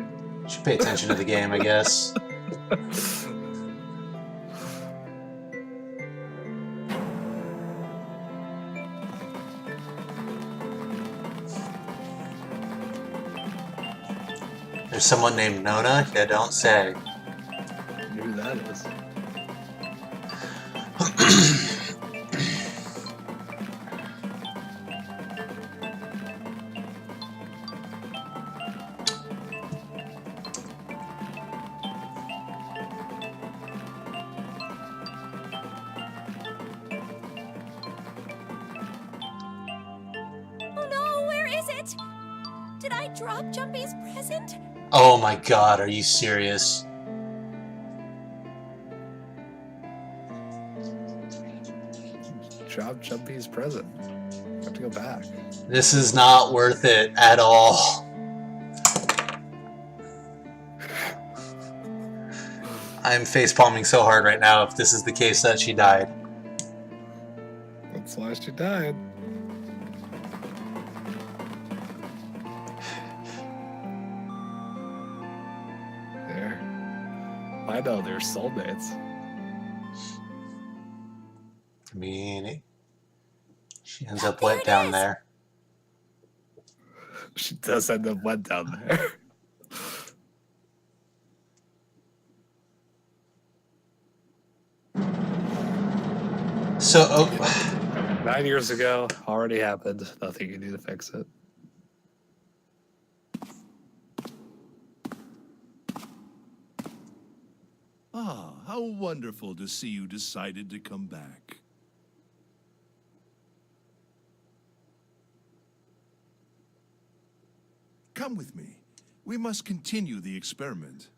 attention to the game, I guess. There's someone named Nona? Yeah, don't say. Who that is? Oh no, where is it? Did I drop Jumpy's present? Oh my god, are you serious? Drop Jumpy's present. I have to go back. This is not worth it at all. I'm facepalming so hard right now if this is the case that she died. That's why she died. There. I know they're soulmates. I mean, she ends up wet down there. She does end up wet down there. So, oh, 9 years ago, already happened. Nothing you can do to fix it. Ah, how wonderful to see you decided to come back. Come with me. We must continue the experiment.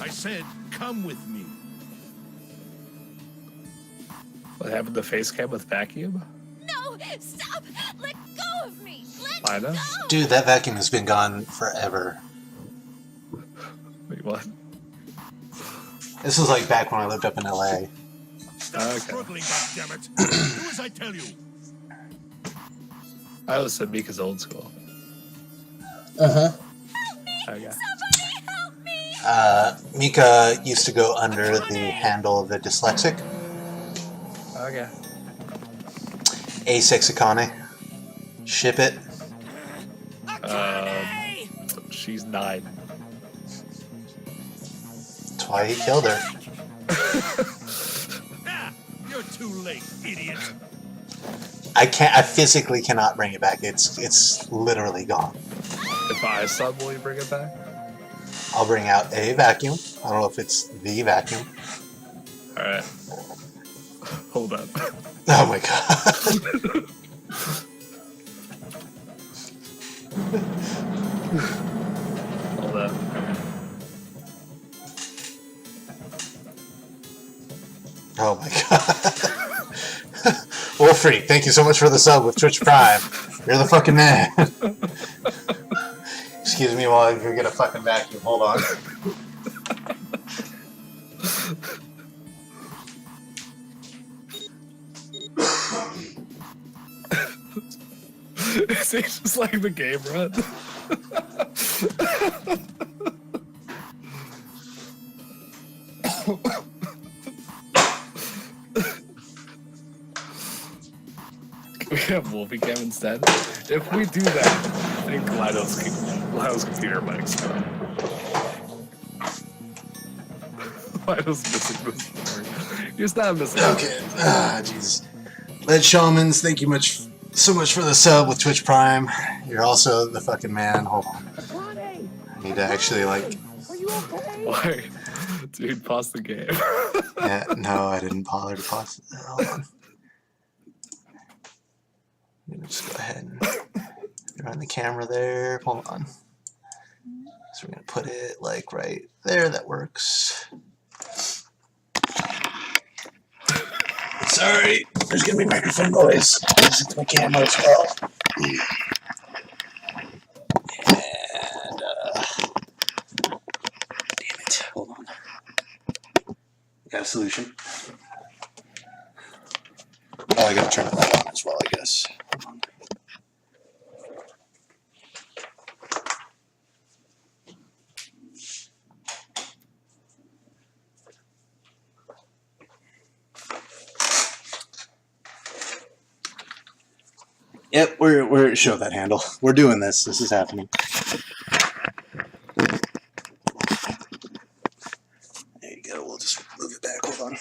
I said, come with me. What happened to face cam with vacuum? No! Stop! Let go of me! Let I know. go! dude, that vacuum has been gone forever. Wait, what? This was like back when I lived up in LA. Stop Okay. struggling, goddammit. Do as I tell you. I was at Mika's old school. Uh-huh. Okay. Somebody help me! Mika used to go under the handle of the dyslexic. Okay. A6 Akane. Ship it. She's 9. That's why he killed her. Ah, you're too late, idiot. I physically cannot bring it back. It's literally gone. If I suddenly bring it back? I'll bring out a vacuum. I don't know if it's the vacuum. Alright. Hold up. Oh my god. Hold up. Oh my god. Wolfrey, thank you so much for the sub with Twitch Prime. You're the fucking man. Excuse me while I go get a fucking vacuum. Hold on. Is it just like the game run? Can we have Wolfie Cam instead? If we do that, I think Lido's computer might explode. Lido's missing this story. He's not missing it. Okay. Jeez. Led Shamans, thank you so much for the sub with Twitch Prime. You're also the fucking man. Hold on. I need to actually, like... Why? Dude, pause the game. Yeah, no, I didn't bother to pause. Hold on. I'm gonna just go ahead and run the camera there. Hold on. So we're gonna put it like right there. That works. Sorry, there's gonna be microphone noise. It's my camera as well. And damn it. Hold Got a solution. Oh, I gotta turn that on as well, I guess. Yep, we're show that handle. We're doing this. This is happening. There you go. We'll just move it back. Hold on.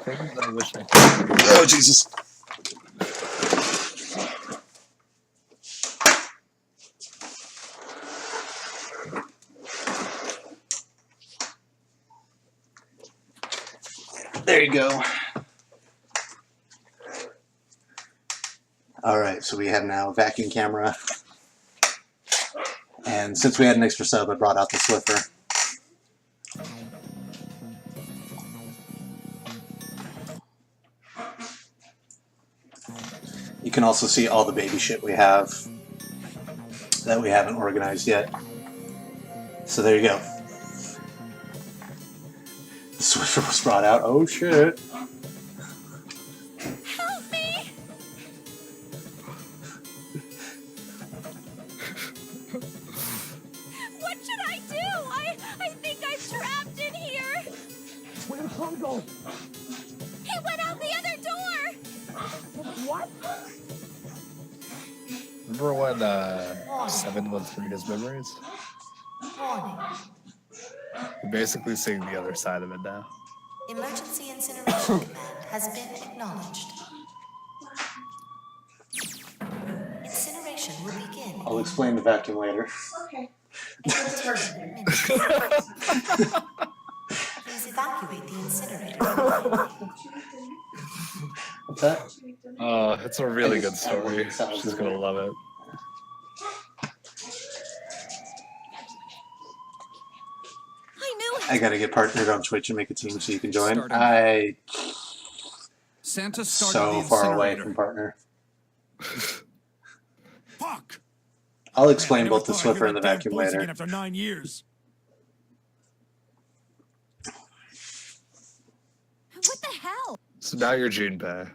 Things I wish I could. Oh Jesus! There you go. All right, so we have now a vacuum camera. And since we had an extra sub, I brought out the Swiffer. You can also see all the baby shit we have that we haven't organized yet. So there you go. The Swiffer was brought out. Oh shit. Help me! What should I do? I think I'm trapped in here. Where's Hungo? He went out the other door. What? Remember when Seven went through his memories? Warning. We're basically seeing the other side of it now. Emergency incineration command has been acknowledged. Incineration will begin. I'll explain the vacuum later. Okay. Please evacuate the incinerator. What's that? It's a really good story. She's gonna love it. I gotta get partnered on Twitch and make a team so you can join. Santa started So the far away incinerator. from partner. Fuck! I'll explain I never both the thought I'd hear Swiffer and the that damn vacuum voice later. again after 9 years. What the hell? So now you're Junpei.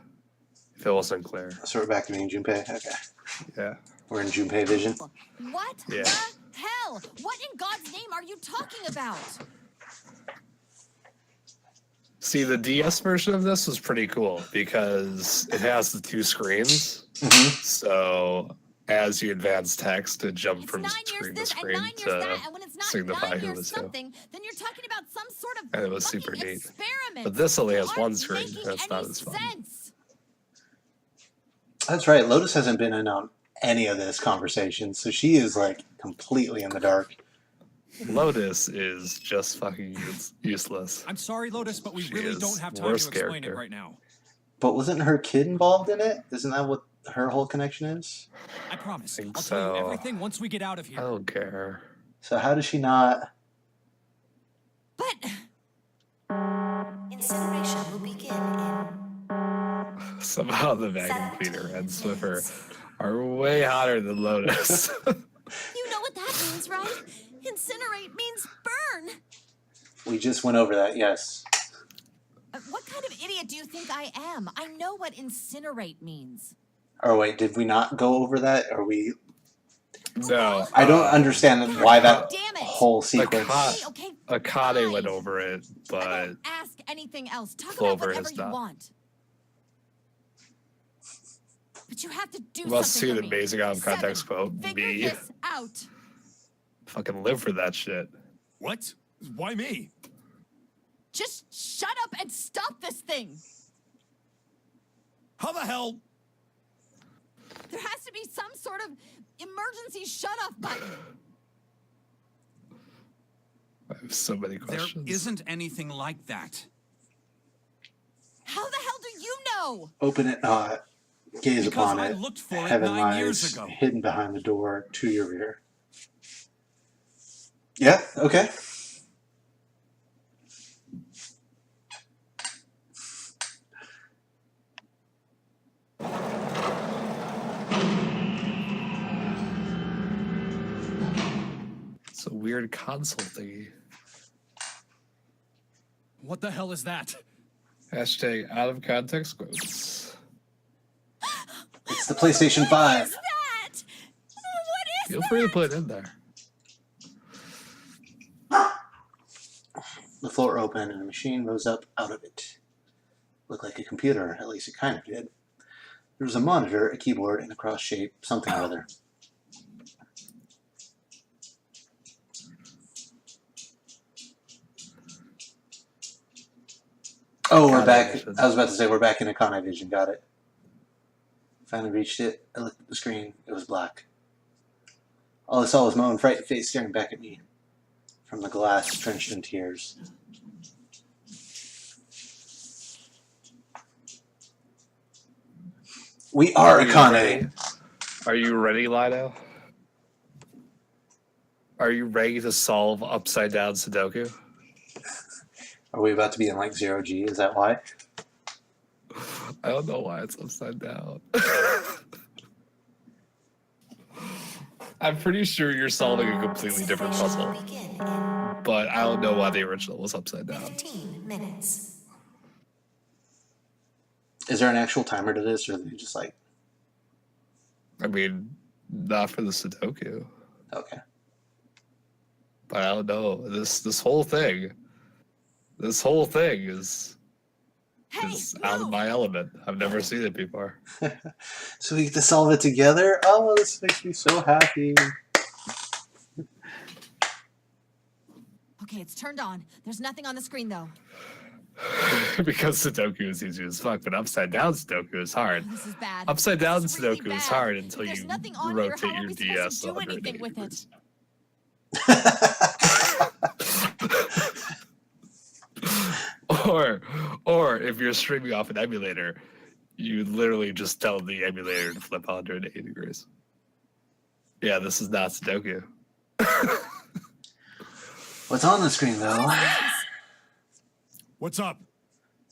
If it wasn't clear. So we're back to being Junpei? Okay. Yeah. We're in Junpei vision. What Yeah. the hell? What in God's name are you talking about? See, the DS version of this was pretty cool because it has the two screens. Mm-hmm. So as you advance text, it jumped It's from 9 years screen to this and screen 9 years to that, and when it's not signify 9 who years was who. something, then you're talking about some sort of And it was fucking super neat. experiment. But this only has You one aren't screen. making That's not any as fun. sense. That's right. Lotus hasn't been in on any of this conversation, so she is like completely in the dark. Lotus is just fucking useless. I'm sorry, Lotus, but we She really is don't have time to worst explain character. it right now. But wasn't her kid involved in it? Isn't that what her whole connection is? I promise. Think I'll tell you so. everything once we get out of I here. don't care. So how does she not? But Incineration will begin in Somehow the vacuum cleaner and Swiffer are way hotter than Lotus. you know what that means, right? Incinerate means burn. We just went over that, yes. What kind of idiot do you think I am? I know what incinerate means. Or wait, did we not go over that? Or we? No. I don't understand why that Damn it. whole Aka- sequence. Okay, Akane went fine. over it, I but won't ask anything else. Talk Clover about whatever is you not. want. But you have to do you must see something the for me. amazing out of context Seven, quote. figure Me. this out. Fucking live for that shit. What? Why me? Just shut up and stop this thing. How the hell? There has to be some sort of emergency shut-off button. I have so many There questions. isn't anything like that. How the hell do you know? Open it not. Gaze Because upon I it. looked for it Heaven 9 years lies ago. hidden behind the door to your rear. Yeah, okay. It's a weird console thingy. What the hell is that? Hashtag out of context quotes. It's the PlayStation 5. What is that? What is Feel free to put it in there. The floor opened and a machine rose up out of it. Looked like a computer, at least it kind of did. There was a monitor, a keyboard, and a cross shape, something or other. Oh, we're back. I was about to say we're back in Econovision. Got it. Finally reached it. I looked at the screen. It was black. All I saw was Mo and frightened face staring back at me from the glass drenched in tears. We are Akane. Are you ready, Lido? Are you ready to solve upside down Sudoku? Are we about to be in like 0G? Is that why? I don't know why it's upside down. I'm pretty sure you're solving a completely different puzzle. But I don't know why the original was upside down. 15 minutes. Is there an actual timer to this, or are they just like... I mean, not for the Sudoku. Okay. But I don't know. This whole thing is out of my element. I've never seen it before. So we get to solve it together? Oh, this makes me so happy. Okay, it's turned on. There's nothing on the screen though. Because Sudoku is easy as fuck, but upside down Sudoku is hard. This is bad. Upside down This is really Sudoku is bad. hard until If there's you nothing on rotate here, how are your we supposed DS to do anything 180 with degrees. Or if you're streaming off an emulator, you literally just tell the emulator to flip 180 degrees. Yeah, this is not Sudoku. What's on the screen, though? What's up?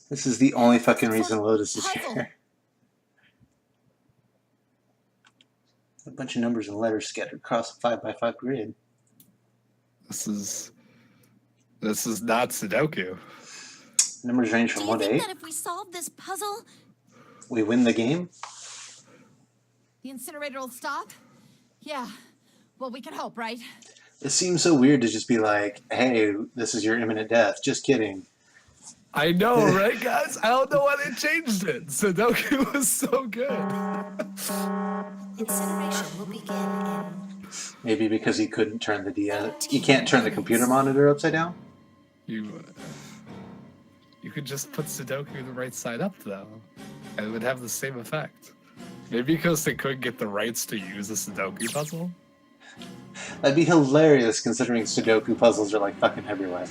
This is the only fucking reason Lotus is here. A bunch of numbers and letters scattered across a 5x5 grid. This is not Sudoku. Numbers range Do from you 1 to think 8. that if we solve this puzzle, We win the game? the incinerator will stop? Yeah. Well, we can hope, right? It seems so weird to just be like, hey, this is your imminent death. Just kidding. I know, right, guys? I don't know why they changed it. Sudoku was so good. Incineration will begin in... Maybe because he couldn't turn the DS. You can't turn the computer monitor upside down? You could just put Sudoku the right side up, though, and it would have the same effect. Maybe because they couldn't get the rights to use a Sudoku puzzle? That'd be hilarious considering Sudoku puzzles are like fucking everywhere.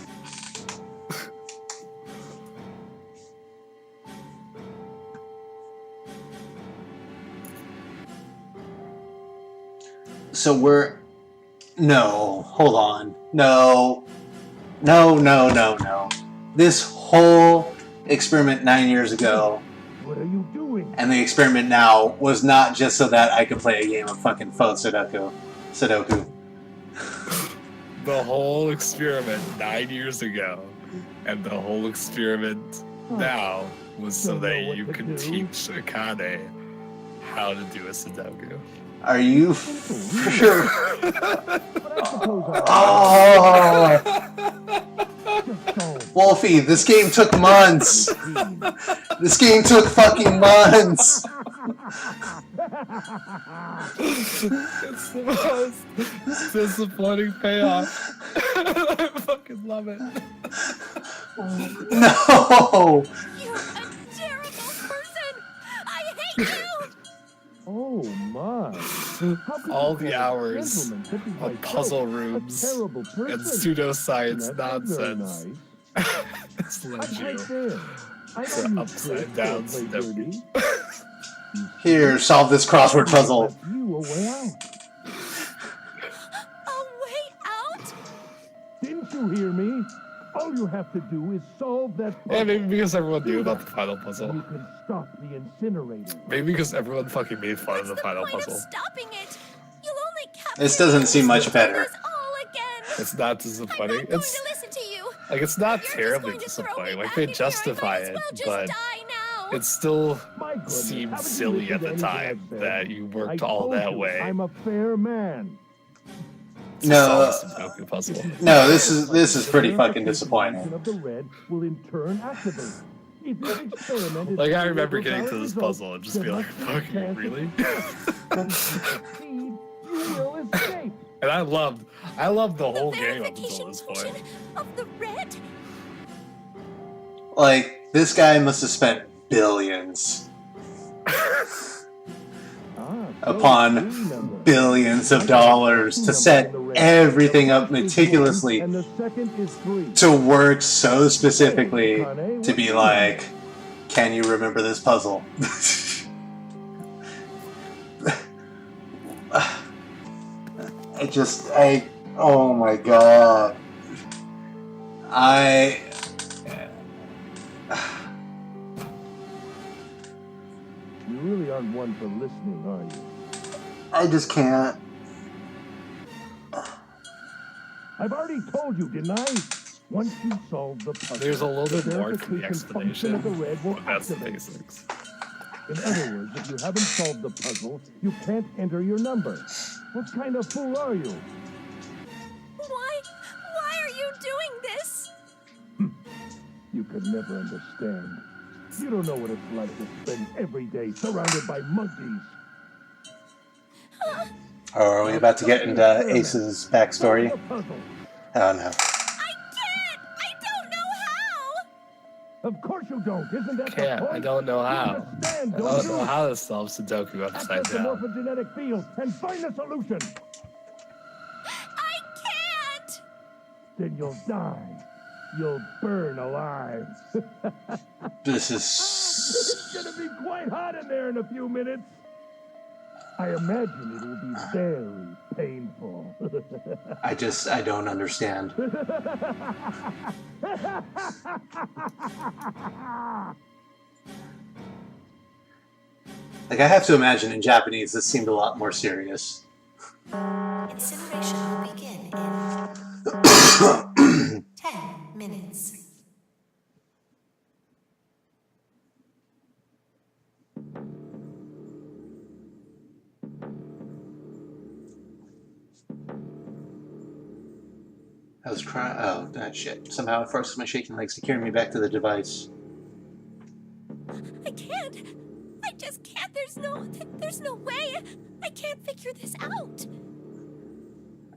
So we're... No, hold on. No. No. This whole experiment 9 years ago, What are you doing? and the experiment now, was not just so that I could play a game of fucking faux Sudoku. The whole experiment 9 years ago, and the whole experiment now was so that you could teach Akane how to do a Sudoku. Are you sure? Oh! Wolfie, this game took months. This game took fucking months. It's the most disappointing payoff. I fucking love it. No! You're a terrible person! I hate you! Oh my! All the hours of puzzle rooms and pseudoscience nonsense has led you to upside down Sudoku. Here, solve this crossword puzzle. You a way out. A way out? Didn't you hear me? All you have to do is solve that puzzle. Yeah, maybe because everyone knew about the final You puzzle. can stop the incinerator. Maybe because everyone fucking made fun of the final Point puzzle. of stopping it. You'll only capture This doesn't seem much the better. all again. It's not I'm disappointing. not going to listen to you. Like, it's not You're just terribly going to throw me disappointing. Like, back they in here. I justify might as it, well just but die now. it still My goodness, seemed haven't you silly at listened the to anything time I've said? that you I worked all told that you, way I'm a fair man. to solve No, the Sudoku puzzle. no, this is pretty fucking disappointing. Of the red will in turn activate. If you've experimented Like, I with remember your getting to valid this results, puzzle and just there be like, must be a fucking chance really? that if you succeed, you will escape. And I loved the whole game up until Verification this function point. of the red. Like, this guy must have spent billions upon billions of dollars to set everything up meticulously And the second is 3. to work so specifically to be like, can you remember this puzzle? Oh my god. You really aren't one for listening, are you? I just can't. I've already told you, didn't I? Once you solve the puzzle, There's a little bit more to the verification function explanation, of the red will but that's the activate. basics. In other words, if you haven't solved the puzzle, you can't enter your number. What kind of fool are you? Why are you doing this? You could never understand. You don't know what it's like to spend every day surrounded by monkeys. Oh, are we about to get into Ace's backstory? The puzzle. Oh no. I can't! I don't know how! Of course you don't. Isn't that the Can't. point? I don't know You how. understand, I don't don't you? know how to solve Sudoku upside Access the down. morphogenetic field and find the solution. I can't! Then you'll die. You'll burn alive. This is... It's gonna be quite hot in there in a few minutes. I imagine it will be very painful. I don't understand. Like, I have to imagine in Japanese this seemed a lot more serious. Incineration will begin in 10 minutes. I was trying... Oh, that shit. Somehow it forces my shaking legs to carry me back to the device. I can't. I just can't. There's no way. I can't figure this out.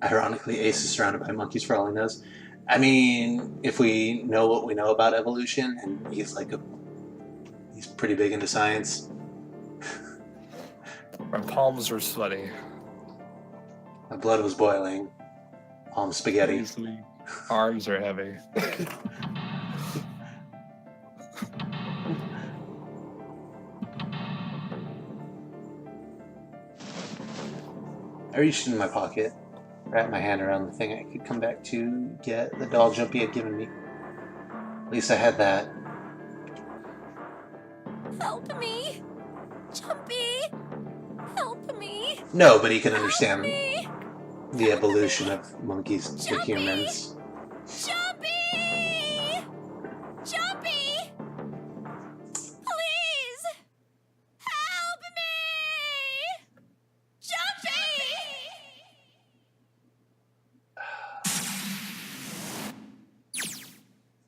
Ironically, Ace is surrounded by monkeys for all he knows. I mean, if we know what we know about evolution, and he's pretty big into science. My palms were sweaty. My blood was boiling. Palm spaghetti. Easily. Arms are heavy. I reached into my pocket, wrapped my hand around the thing I could come back to get the doll Jumpy had given me. At least I had that. Help me. Jumpy. Help me. No, but he can Help understand me. the evolution of monkeys to Jumpy! humans. Jumpy! Jumpy! Please! Help me! Jumpy!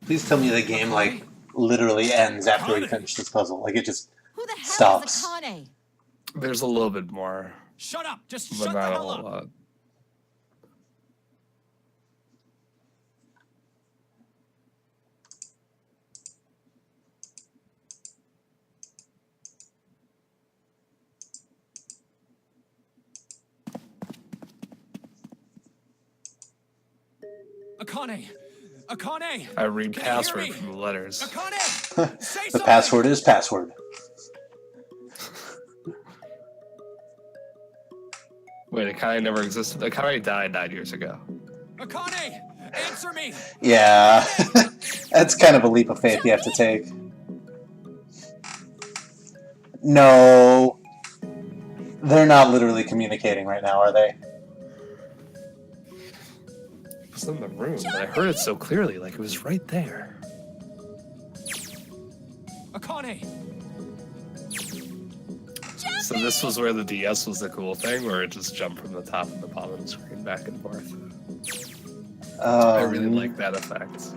Please tell me the game, like, literally ends after we finish this puzzle. Like, it just Who the hell stops. is Akane? There's a little bit more, Shut up! Just but shut the not a hell whole up! lot. Akane! Akane! I read Can you hear password me? from the letters. Akane! Say The something! password is password. Wait, Akane never existed. Akane died 9 years ago. Akane! Answer me! Yeah. That's kind of a leap of faith you have to take. No. They're not literally communicating right now, are they? was in the room, but I heard it so clearly, like it was right there. Akane! So this was where the DS was the cool thing, where it just jumped from the top and the bottom of the screen back and forth. I really like that effect.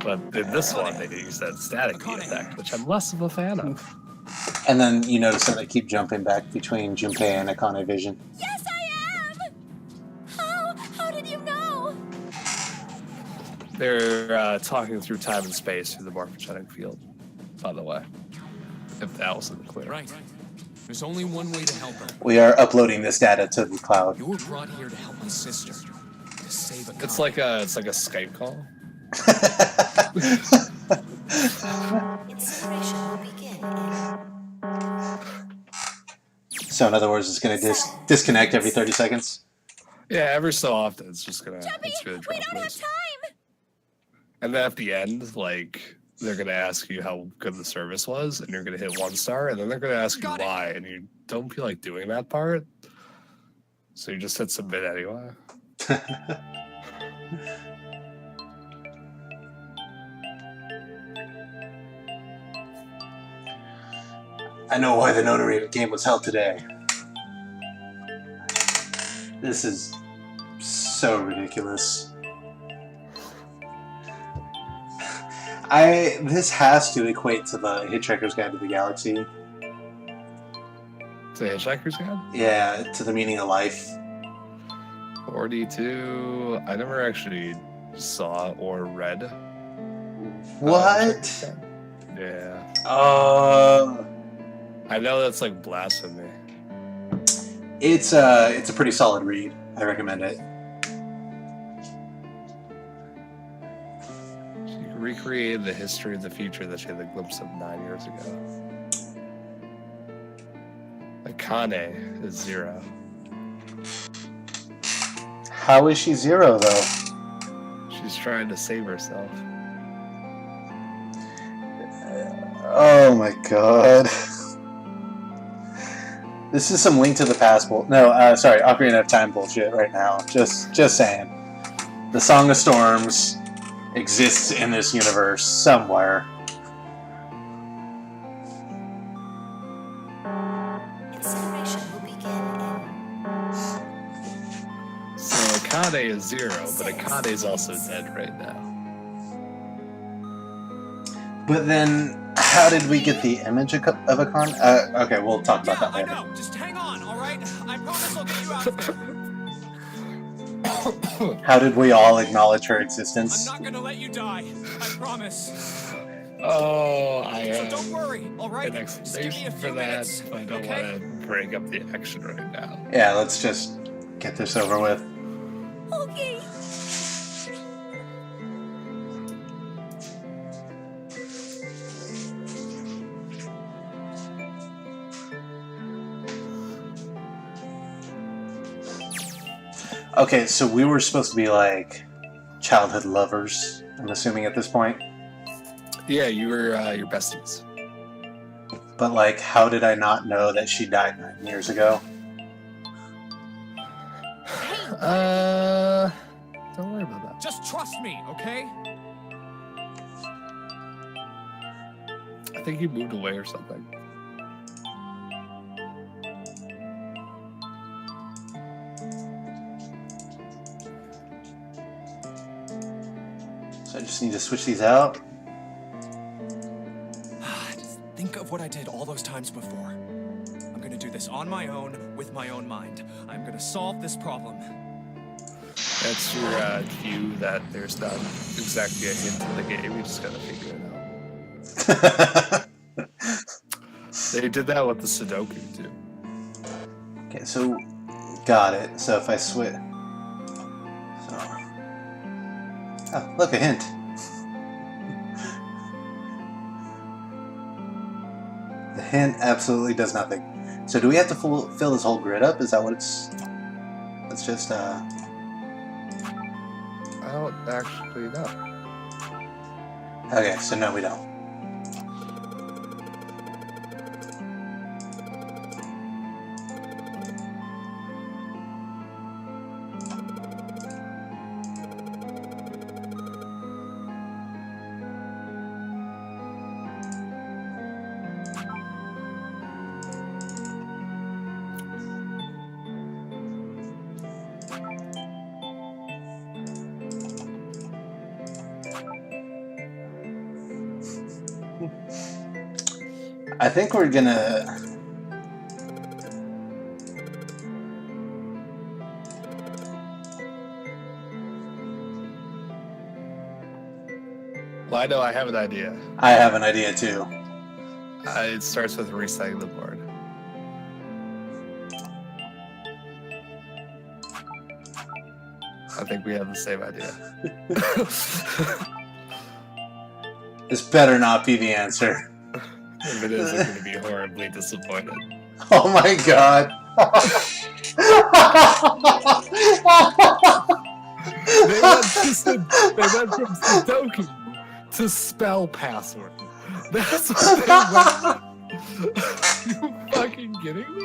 But in this one, they used that static effect, which I'm less of a fan of. And then you notice that they keep jumping back between Junpei and Akane Vision. Yes, I am! How did you know? They're talking through time and space through the morphogenic field, by the way. If that wasn't clear. Right. There's only one way to help her. We are uploading this data to the cloud. You were brought here to help my sister. To save Akane. It's like a Skype call. Incineration will begin in... So in other words, it's going to disconnect every 30 seconds? Yeah, every so often it's just gonna. Chubby, It's gonna we drop don't have loose. time! And then at the end, like, they're gonna ask you how good the service was, and you're gonna hit 1 star, and then they're gonna ask you why, and you don't feel like doing that part, so you just hit submit anyway. I know why the notary game was held today. This is so ridiculous. This has to equate to the Hitchhiker's Guide to the Galaxy. To the Hitchhiker's Guide? Yeah, to the meaning of life. 42. I never actually saw or read. What? Yeah. I know that's like blasphemy. It's a pretty solid read. I recommend it. She recreated the history of the future that she had a glimpse of 9 years ago. Akane is 0. How is she 0 though? She's trying to save herself. Oh my god. This is some Link to the Past bull. No, sorry, Ocarina of Time bullshit right now. Just saying. The Song of Storms exists in this universe somewhere. Incineration will begin in... So Akane is 0, but Akane is also dead right now. But then, how did we get the image of Akane? Okay, we'll talk about that later. I know. Just hang on, all right? I promise I'll get you out of there. How did we all acknowledge her existence? I'm not gonna let you die. I promise. Oh, I So have don't worry, all right? an Just give me a explanation few for that, minutes, but I don't okay? want to break up the action right now. Yeah, let's just get this over with. Okay. Okay, so we were supposed to be like childhood lovers, I'm assuming at this point. Yeah, you were your besties. But like, how did I not know that she died 9 years ago? Don't worry about that. Just trust me, okay? I think you moved away or something. So I just need to switch these out. Just think of what I did all those times before. I'm gonna do this on my own, with my own mind. I'm gonna solve this problem. That's your cue that there's not exactly a hint in the game. You just gotta figure it out. They did that with the Sudoku too. Okay, so got it. So if I switch, oh, look, a hint. The hint absolutely does nothing. So do we have to fill this whole grid up? Is that what it's? Let's just I don't actually know. Okay, so no, we don't. I think we're gonna. Well, I know I have an idea. I have an idea too. It starts with resetting the board. I think we have the same idea. This better not be the answer. If it is, I'm going to be horribly disappointed. Oh my god. They went from Sudoku to spell password. That's what they went. Are you fucking kidding me?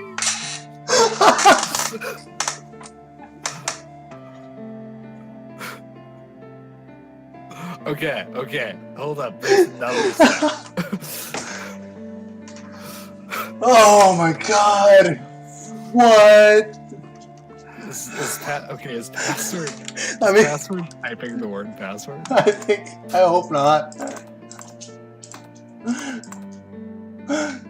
Okay, hold up. There's another step. Oh my god. What? Is password? I mean, password typing the word password? I hope not.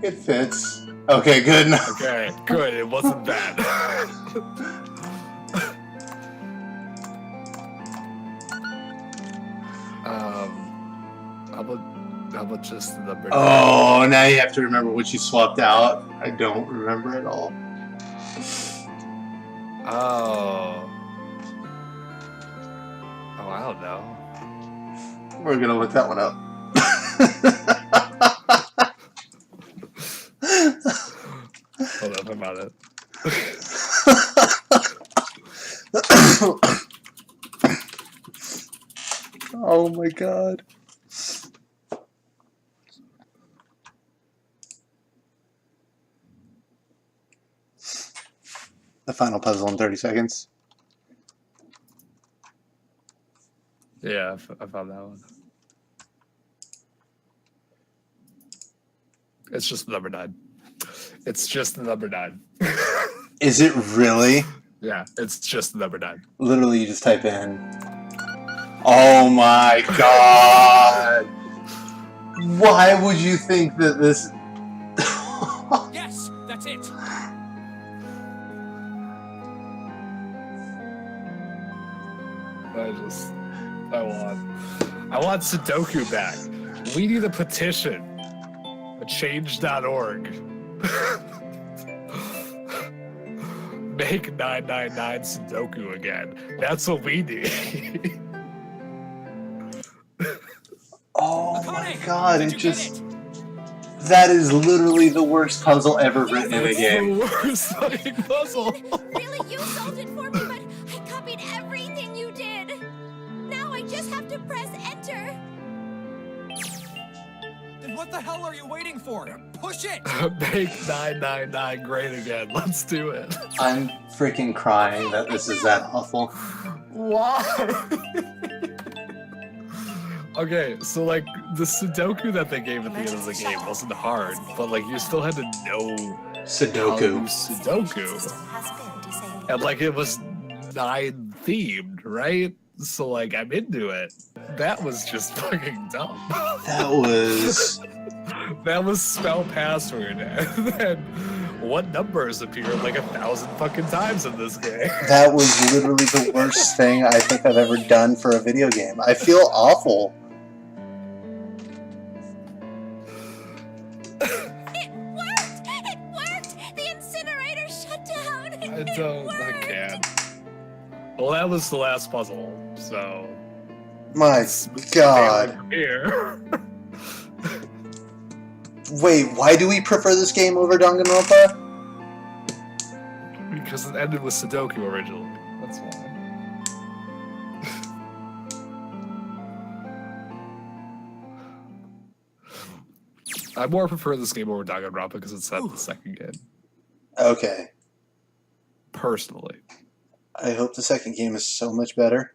It fits. Okay, good. Okay, good. It wasn't bad. How about just the number? Oh, now you have to remember what you swapped out. I don't remember at all. Oh, I don't know. We're gonna look that one up. Hold up, I'm on it. Oh my god. The final puzzle in 30 seconds. Yeah, I found that one. It's just the number 9. It's just the number 9. Is it really? Yeah, it's just the number 9. Literally, you just type in. Oh my god! Why would you think that this... Yes, that's it. I want Sudoku back. We need a petition. A change.org. Make 999 Sudoku again. That's what we need. Oh my god, it just... That is literally the worst puzzle ever written in a game. It's the worst fucking puzzle. Really, you solved it for me, but I copied everything you did. Now I just have to press enter. Then what the hell are you waiting for? Push it! Make 999 great again. Let's do it. I'm freaking crying that this is that awful. Why? Okay, so like the Sudoku that they gave at the end of the game wasn't hard, but like you still had to know Sudoku. Sudoku. And like it was 9 themed, right? So like I'm into it. That was just fucking dumb. That was... That was spell password. And then what numbers appeared like 1,000 fucking times in this game? That was literally the worst thing I think I've ever done for a video game. I feel awful. I can't. Well, that was the last puzzle, so... My god. Here. Wait, why do we prefer this game over Danganronpa? Because it ended with Sudoku originally. That's why. I more prefer this game over Danganronpa because it's not the second game. Okay. Personally. I hope the second game is so much better.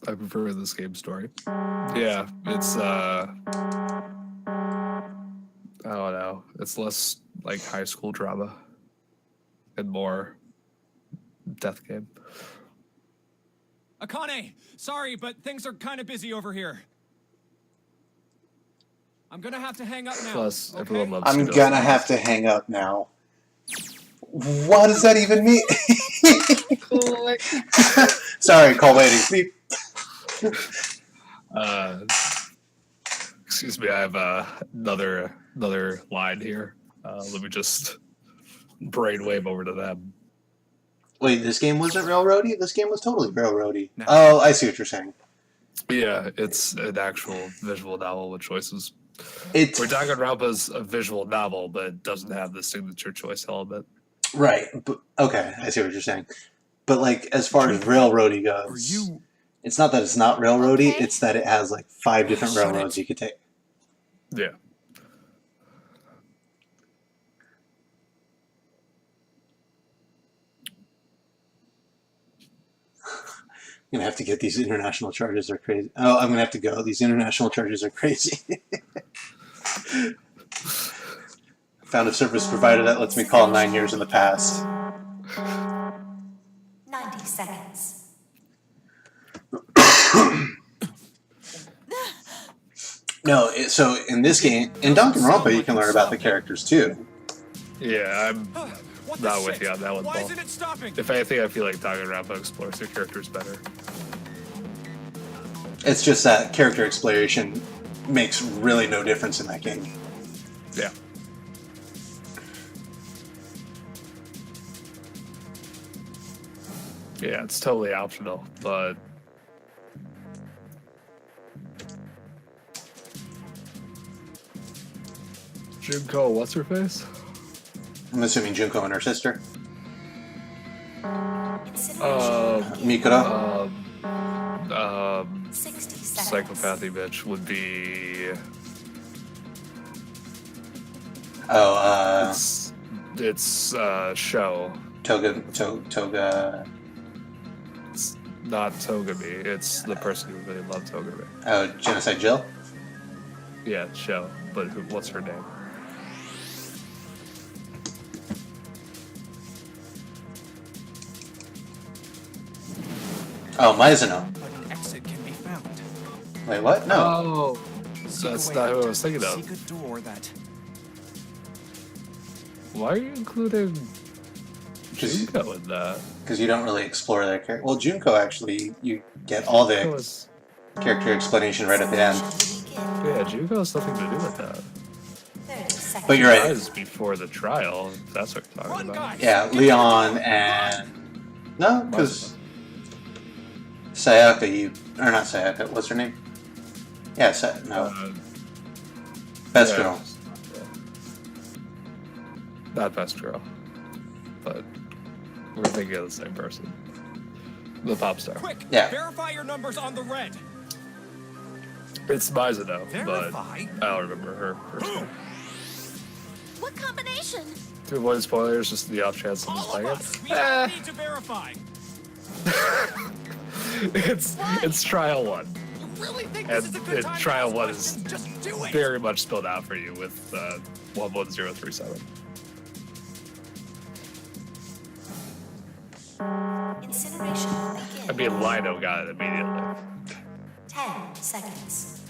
I prefer this game story. Yeah, it's I don't know. It's less like high school drama and more death game. Akane, sorry, but things are kind of busy over here. I'm gonna have to hang up now. Plus, okay? everyone loves I'm pseudo gonna science. have to hang up now. What does that even mean? Sorry, call waiting. Sleep. Excuse me, I have another line here. Let me just brainwave over to them. Wait, this game wasn't railroady? This game was totally railroady. No. Oh, I see what you're saying. Yeah, it's an actual visual novel with choices. It's Where Danganronpa's a visual novel, but it doesn't have the signature choice element. right. But, okay, I see what you're saying. But like, as far as railroady Are goes, you... it's not that it's not railroady. Okay. It's that it has like 5 different Shut railroads it. you could take. Yeah. I'm gonna have to get these international charges are crazy. Oh, I'm gonna have to go. These international charges are crazy. Found a service provider that lets me call 9 years in the past. 90 seconds. No, so in this game, in Danganronpa, you can learn about the characters too. Yeah, I'm What the not shit? with you on that one, Why Paul. isn't it stopping? If anything, I feel like Danganronpa explores their characters better. It's just that character exploration makes really no difference in that game. Yeah. Yeah, it's totally optional, but Junko, what's her face? I'm assuming Junko and her sister, Incineration. Mikura. 60 seconds. Psychopathy bitch would be. Oh, It's Show. Toga. It's not Togami. It's the person who really loved Togami. Oh, Genocide Jill. Yeah, Show. But what's her name? Oh, Mizuno. But an exit can be found. Wait, what? No. Oh, Seek that's a way not who I out. was thinking of. Seek a door that... Why are you including Just- Junko in that? Because you don't really explore their character. Well, Junko actually, you get all the character explanation right at the end. Yeah, Junko has nothing to do with that. 30 seconds. But you're right. That is before the trial. If that's what you're talking Run, about. guys! Yeah, Leon and no, because Sayaka, or not Sayaka. What's her name? Yeah, no, Best yeah. Girl. Not best girl, but we're thinking of the same person. The pop star. Quick! Yeah. Verify your numbers on the red. It's Mizuno, but Verify? I don't remember her first name. What combination? To avoid spoilers, just the off chance someone's All of playing us! it. We don't need to verify. It's trial 1. You really think And this is a good time to trial ask 1 questions? is Just do it! very much spilled out for you with 11037. Incineration will begin. I mean, Lino got it immediately. 10 seconds.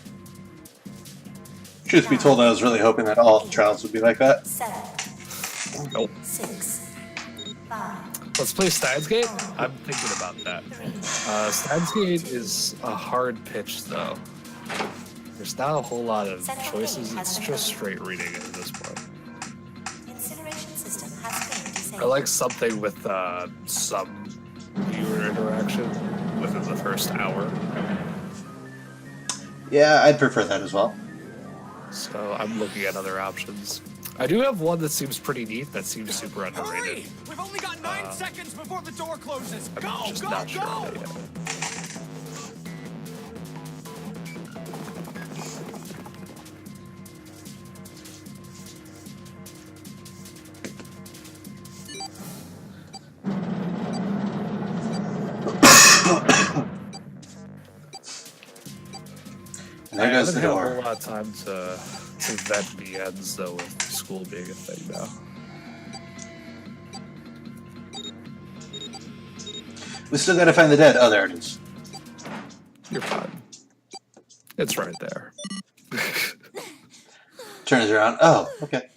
Truth be told, I was really hoping that all trials would be like that. 7, Nope. 6, 5, Let's play Steins Gate? I'm thinking about that. Steins Gate is a hard pitch, though. There's not a whole lot of choices. It's just straight reading at this point. incineration system has been disabled. I like something with some viewer interaction within the first hour. Yeah, I'd prefer that as well. So I'm looking at other options. I do have one that seems pretty neat that seems super underrated. Hurry! We've only got 9 seconds before the door closes. I'm Go, just go, not sure go! of it yet. And there goes I the haven't had a whole door. lot of time to vet BNs though, with school being a thing now. We still gotta find the dead. Oh, there it is. You're fine. It's right there. Turns around. Oh, okay.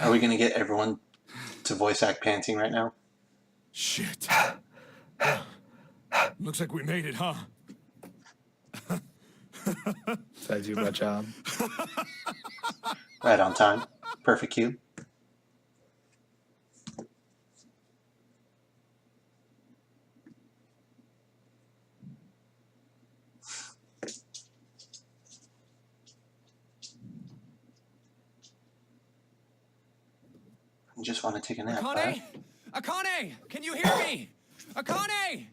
Are we going to get everyone to voice act panting right now? Shit. Looks like we made it, huh? Did I do my job? Right on time. Perfect cue. I just want to take a nap. Akane? Akane! Can you hear me? Akane!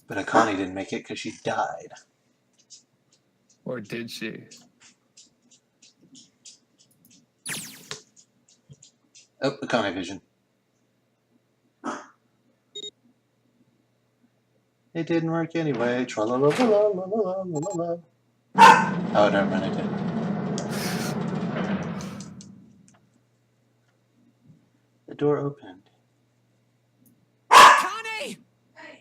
But Akane didn't make it because she died. Or did she? Oh, Akane vision. It didn't work anyway. Tra-la-la-la-la-la-la-la-la. Oh, never mind, I did. The door opened. Akane! Oi!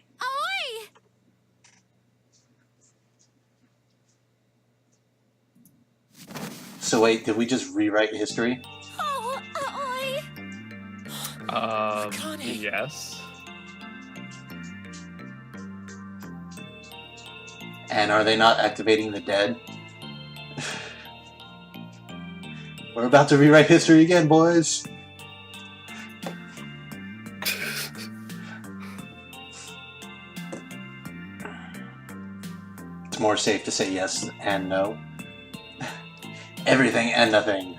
So wait, did we just rewrite history? Oh, oi! Yes. And are they not activating the dead? We're about to rewrite history again, boys. It's more safe to say yes and no. Everything and nothing.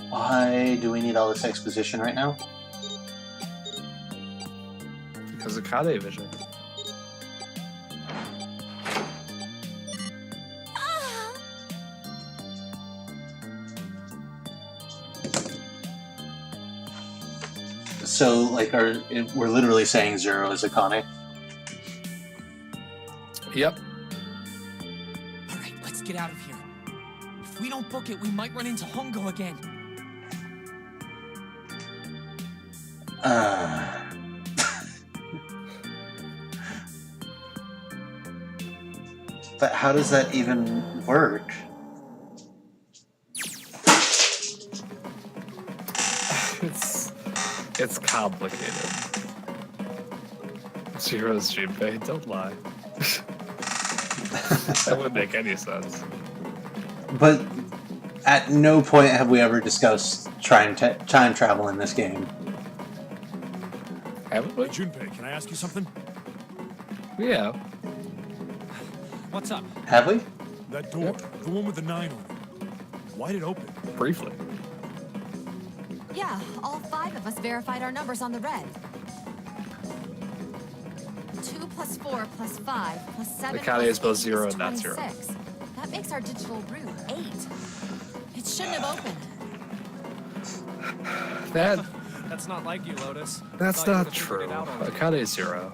Why do we need all this exposition right now? Because of Kade vision. So, like, we're literally saying Zero is Akane? Yep. Alright, let's get out of here. If we don't book it, we might run into Hongo again. But how does that even work? It's complicated. Zero's Junpei, don't lie. That wouldn't make any sense. But at no point have we ever discussed time travel in this game. Haven't we? Hey, Junpei, can I ask you something? Yeah. What's up? Have we? That door, the one with the 9 on it. Why did it open? Briefly. Yeah, all 5 of us verified our numbers on the red. 2 plus 4 plus 5 plus 7 Akane is both 0 and not 0. 26. That makes our digital route 8. It shouldn't have opened. That's not like you, Lotus. That's Thought you not would've figured true. it out already. Akane is 0.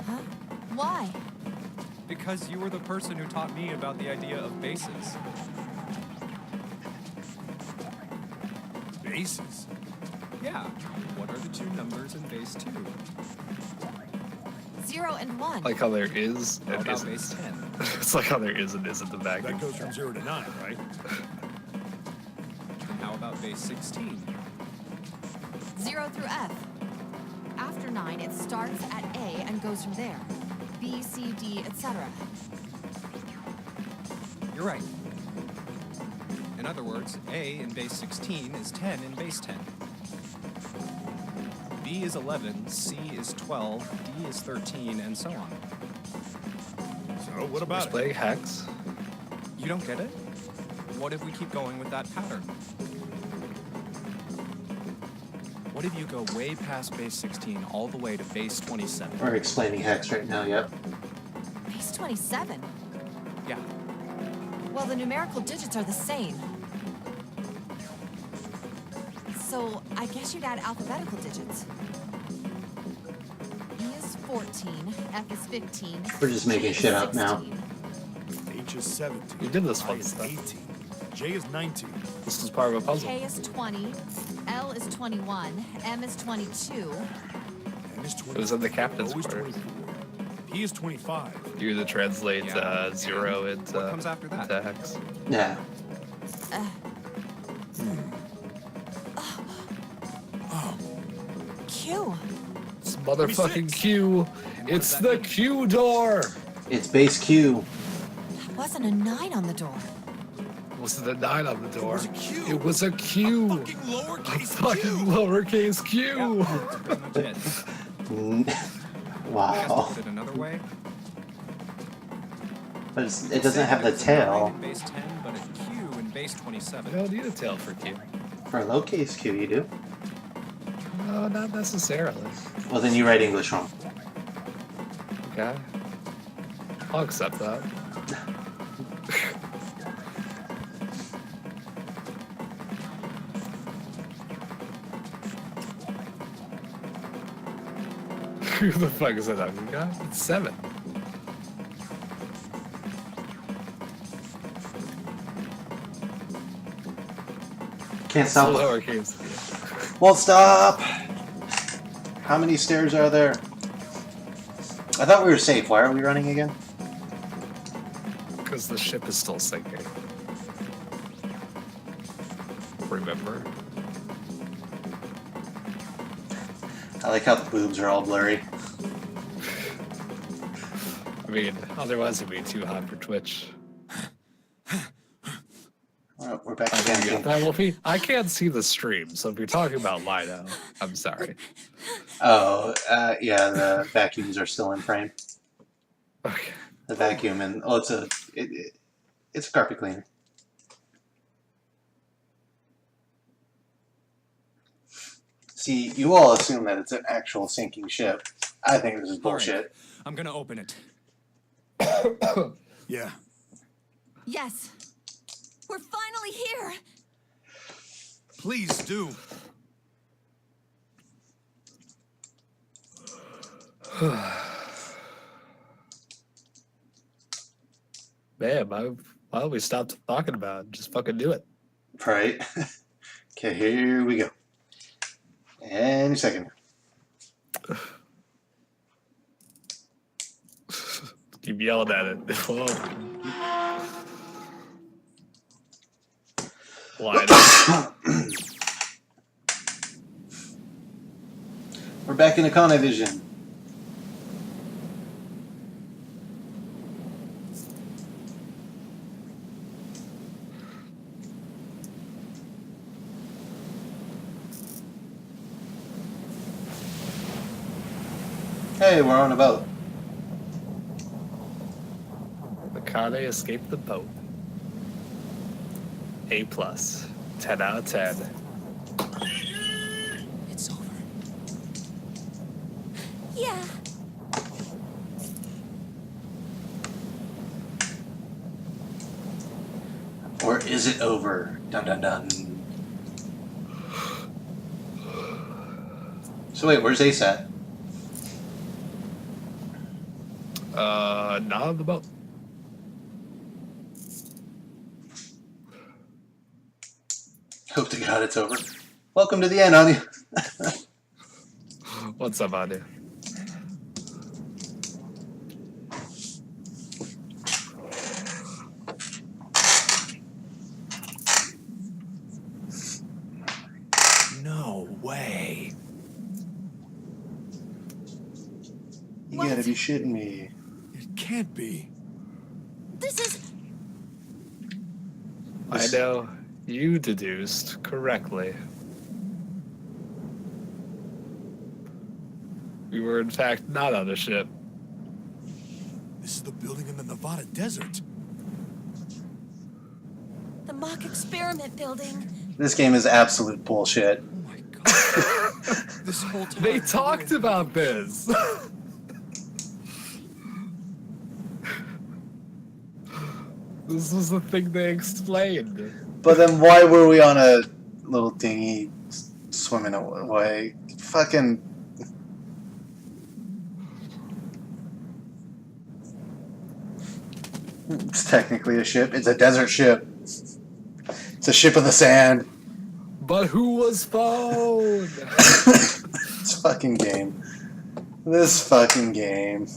Huh? Why? Because you were the person who taught me about the idea of bases. Bases? Yeah. What are the 2 numbers in base 2? 0 and 1. Like how there is How and about isn't. base 10? It's like how there is and isn't the back. That goes from 0 to 9, right? And how about base 16? 0 through F. After 9, it starts at A and goes from there. B, C, D, etc. You're right. In other words, A in base 16 is 10 in base 10. B is 11, C is 12, D is 13, and so on. So, what about it? Playing Hex. You don't get it? What if we keep going with that pattern? What if you go way past base 16 all the way to base 27? We're explaining Hex right now, yep. Base 27. Yeah. Well, the numerical digits are the same. So I guess you'd add alphabetical digits. E is 14, F is 15. We're just making G is shit up now. 16, H is 17. You did this I fun is stuff. 18. J is 19. This is part of a puzzle. K is 20, L is 21, M is 22. N is 24. It was in the captain's O is quarters. 24. P is 25. You had to translate Yeah. 0 into, What comes after that? into hex. Yeah. Q. It's motherfucking 26. Q. It's the Q door. It's base Q. That wasn't a 9 on the door. Was it a 9 on the door? was a Q. It was a Q. Fucking lowercase Fucking Q. lowercase Q. That's pretty much it. Mm. I guess to Wow. put it another way. But it doesn't have the tail. In base 10, but a Q in base 27. You don't need a tail for Q. For a lowercase Q, you do. No, not necessarily. Well, then you write English wrong. Okay. I'll accept that. Who the fuck is that ugly guy? It's 7. Can't stop. Lowercase. Won't stop. How many stairs are there? I thought we were safe. Why are we running again? Because the ship is still sinking. Remember? I like how the boobs are all blurry. I mean, otherwise it'd be too hot for Twitch. We're back to I dancing. that, Wolfie. I can't see the stream, so if you're talking about Lido, I'm sorry. Oh, yeah, the vacuums are still in frame. Okay. The vacuum and it's a carpet cleaner. See, you all assume that it's an actual sinking ship. I think this is bullshit. I'm gonna open it. Yeah. Yes. We're finally here. Please do. Man, why don't we stop talking about it? Just fucking do it. Right? Okay, here we go. Any second. Keep yelling at it. Whoa. Lido. We're back in Econovision. Hey, we're on a boat. Akane escaped the boat. A+. 10 out of 10. It's over. Yeah. Or is it over? Dun dun dun. So wait, where's Ace at? Not on the boat. Hope to God it's over. Welcome to the end, honey. What's up, Anu? No way. You What? gotta be shitting me. It can't be. This is. I know you deduced correctly. We were in fact not on a ship. This is the building in the Nevada desert. The mock experiment building. This game is absolute bullshit. Oh my god. This whole time. They talked about this. This was the thing they explained. But then why were we on a little dinghy swimming away. Fucking. It's technically a ship. It's a desert ship. It's a ship of the sand. But who was found? This fucking game. This fucking game.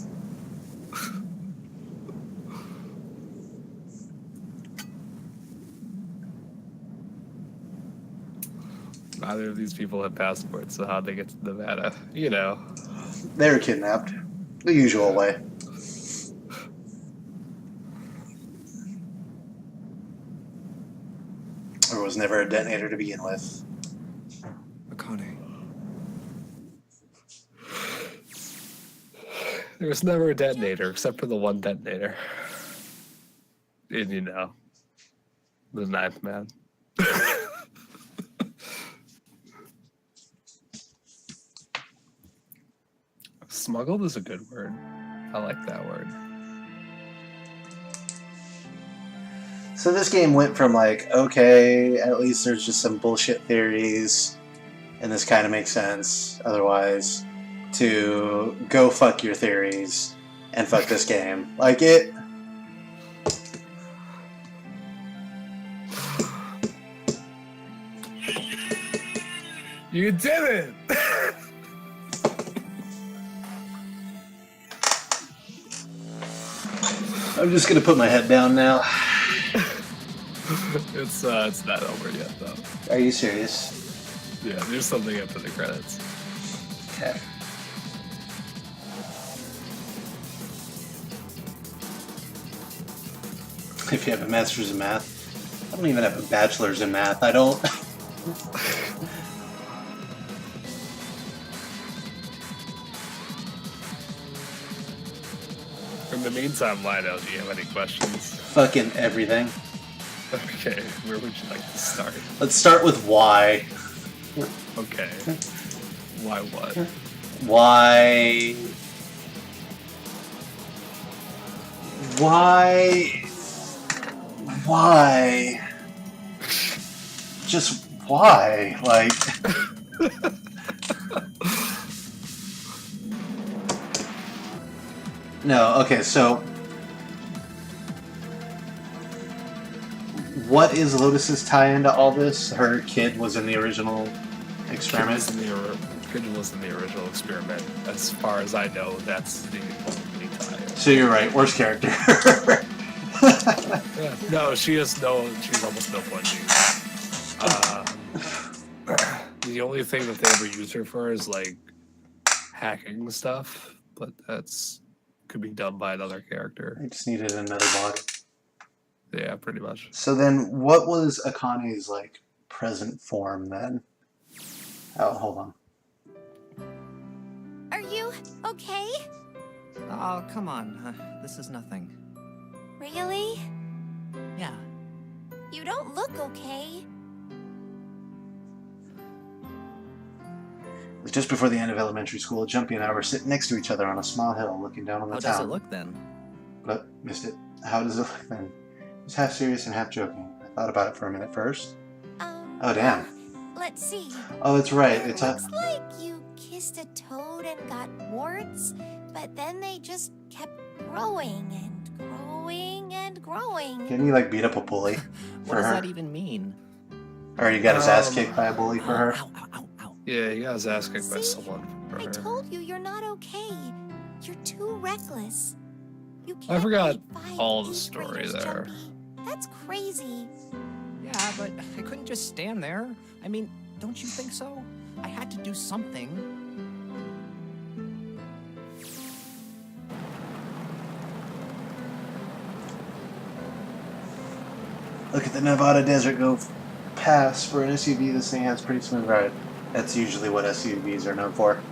Neither of these people have passports, so how'd they get to Nevada? You know. They were kidnapped. The usual way. There was never a detonator to begin with. Akane. There was never a detonator, except for the one detonator. And you know, the ninth man. Smuggled is a good word. I like that word. So this game went from like, okay, at least there's just some bullshit theories, and this kind of makes sense otherwise, to go fuck your theories and fuck this game. Like it... You did it! I'm just gonna put my head down now. It's not over yet, though. Are you serious? Yeah, there's something after the credits. Okay. If you have a master's in math, I don't even have a bachelor's in math. I don't. In the meantime, Lino, do you have any questions? Fucking everything. Okay, where would you like to start? Let's start with why. Okay. Why what? Why? Why? Just why? Like... No, okay, so... What is Lotus's tie into all this? Her kid was in the original experiment? Kid was in the original experiment. As far as I know, that's the only tie. So you're right, worst character. Yeah. No, she's almost no punching. The only thing that they ever use her for is like hacking stuff, but that's could be done by another character. I just needed another body. Yeah, pretty much. So then, what was Akane's like present form then? Oh, hold on. Are you okay? Oh, come on. This is nothing. Really? Yeah. You don't look okay. It was just before the end of elementary school. Jumpy and I were sitting next to each other on a small hill, looking down on the How town. does it look then? But missed it. How does it look then? It was half serious and half joking. I thought about it for a minute first. Oh damn. Let's see. Oh, that's right. It It's looks like you kissed a toad and got warts, but then they just kept growing and growing and growing. Didn't you like beat up a bully for What does her? that even mean? Or you got his ass kicked by a bully for her? Ow, ow, ow, ow. Yeah, you guys asking by See? someone for I her. told you you're not okay. You're too reckless. You I can't forgot eat 5 all the eighth story graders, there. Jumpy. That's crazy. Yeah, but I couldn't just stand there. I mean, don't you think so? I had to do something. Look at the Nevada desert go past. For an SUV, this thing has pretty smooth ride. That's usually what SUVs are known for.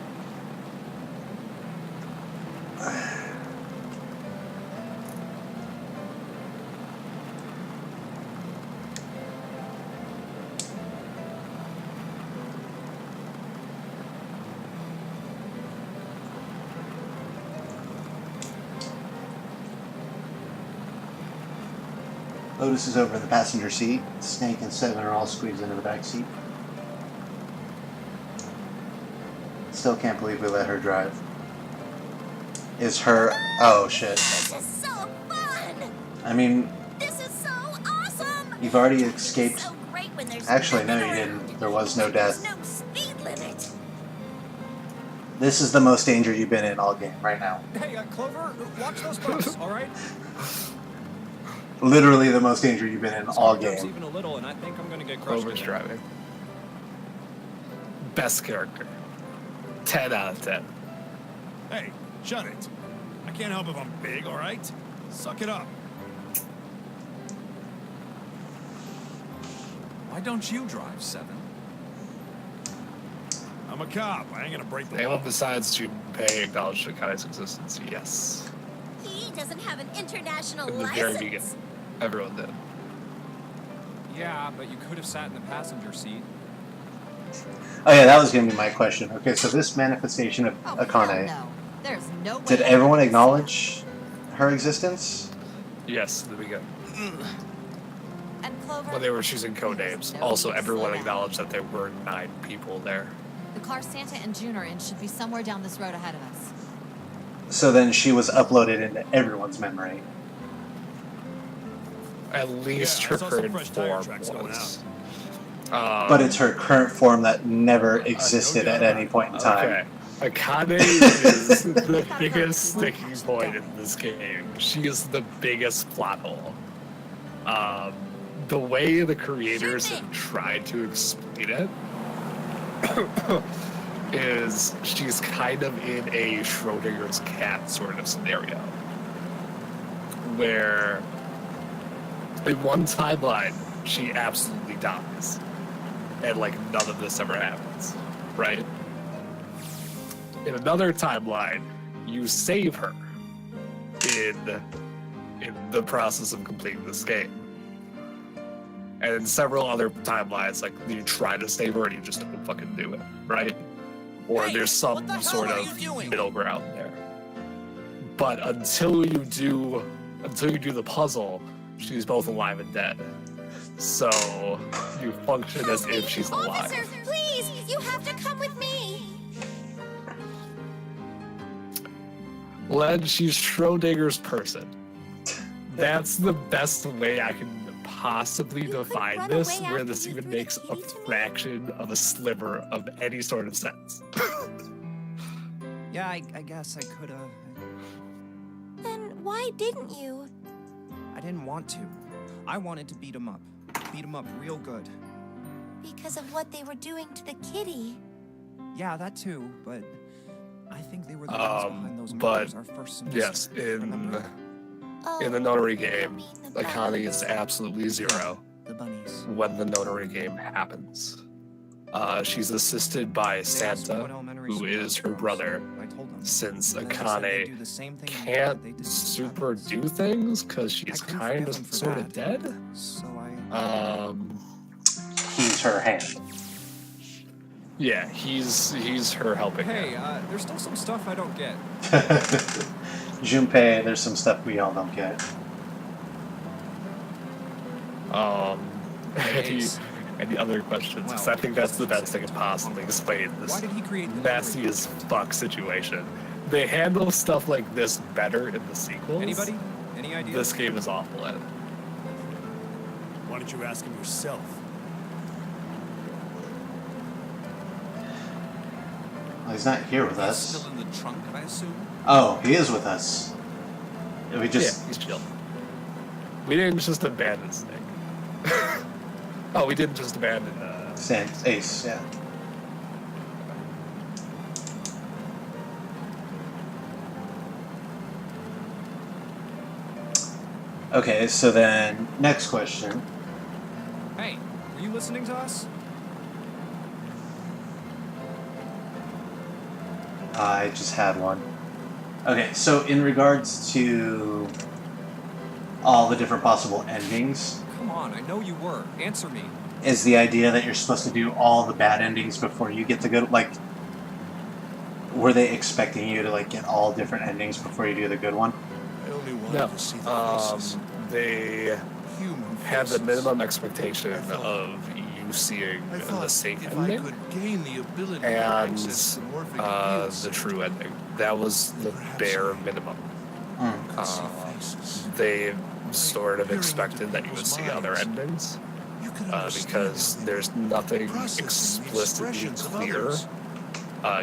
Lotus is over in the passenger seat. Snake and Seven are all squeezed into the back seat. Still can't believe we let her drive. Is her... Oh, shit. This is so fun! I mean, This is so awesome! you've already It's escaped... so great when there's Actually, no, nothing you around. didn't. There was no There's death. no speed limit. This is the most danger you've been in all game, right now. Hey, Clover, watch those bumps, all right? Literally the most danger you've been in all game. Even a little, and I think I'm gonna get crushed. Clover's driving. Best character. 10 out of 10. Hey, shut it. I can't help if I'm big, all right? Suck it up. Why don't you drive, Seven? I'm a cop. I ain't gonna break the law. Anyone besides Junpei acknowledged Akai's existence? Yes. He doesn't have an international In the very license. beginning. Everyone did. Yeah, but you could have sat in the passenger seat. Oh yeah, that was going to be my question. Okay, so this manifestation of Oh, Akane, hell no. There's no way. did everyone acknowledge her existence? Yes, in the beginning. And Clover. When they were choosing code names. Also, everyone acknowledged that there were 9 people there. The car Santa and June are in should be somewhere down this road ahead of us. So then she was uploaded into everyone's memory. At least Yeah, I her saw some current fresh tire form tracks going was. But it's her current form that never existed at any point in time. Okay. Akane is the biggest sticking point in this game. She is the biggest plot hole. The way the creators have tried to explain it is she's kind of in a Schrodinger's cat sort of scenario. Where in one timeline, she absolutely dies. And like none of this ever happens, right? In another timeline, you save her in the process of completing this game. And in several other timelines, like you try to save her and you just don't fucking do it, right? Or Hey, there's some what the hell sort are of you doing? middle ground there. But until you do the puzzle, she's both alive and dead. So you function as if she's alive. Officer, please, you have to come with me. Len, she's Schrodinger's person. That's the best way I can possibly define run this, away where after this you even threw the makes a kitty to me? fraction of a sliver of any sort of sense. Yeah, I guess I could have. Then why didn't you? I didn't want to. I wanted to beat him up. Beat him up real good. Because of what they were doing to the kitty. Yeah, that too, but I think they were the ones behind those but murders our first semester. yes, remember? in the notary Oh, game, you mean the Akane is bunnies. absolutely zero The bunnies. when the notary game happens. She's assisted by They asked me Santa, what elementary who school I is was her from, brother, so I told them. since And then they said they'd do Akane the same thing they can't did to super Sapphire's. do things because she's couldn't kind forgive of him for sort of that. dead. So I. He's her hand. Yeah, he's her helping Hey, hand. there's still some stuff I don't get. Junpei, there's some stuff we all don't get. Any other questions? 'Cause I think that's the best thing to possibly explain this Why did he create the messy as fuck situation. They handle stuff like this better in the sequels. Anybody? Any ideas? This game is awful at it. Why don't you ask him yourself? Well, he's not here with He's us. still in the trunk, I assume. Oh, he is with us. We just... Yeah, he's chill. We didn't just abandon Snake. Oh, we didn't just abandon Ace, yeah. Okay, so then, next question. Hey, were you listening to us? I just had one. Okay, so in regards to all the different possible endings, Come on, I know you were. Answer me. is the idea that you're supposed to do all the bad endings before you get the good, like, were they expecting you to, like, get all different endings before you do the good one? I only wanted No. to see the faces. They Human have the faces. minimum expectation of you seeing I the thought safe if I ending could gain the ability to and access the morphic the fields, true ending. That was the bare minimum. could see faces. They sort of Peering expected into that you would people's see other minds. endings You could because understand there's nothing processing the explicitly expressions of clear others.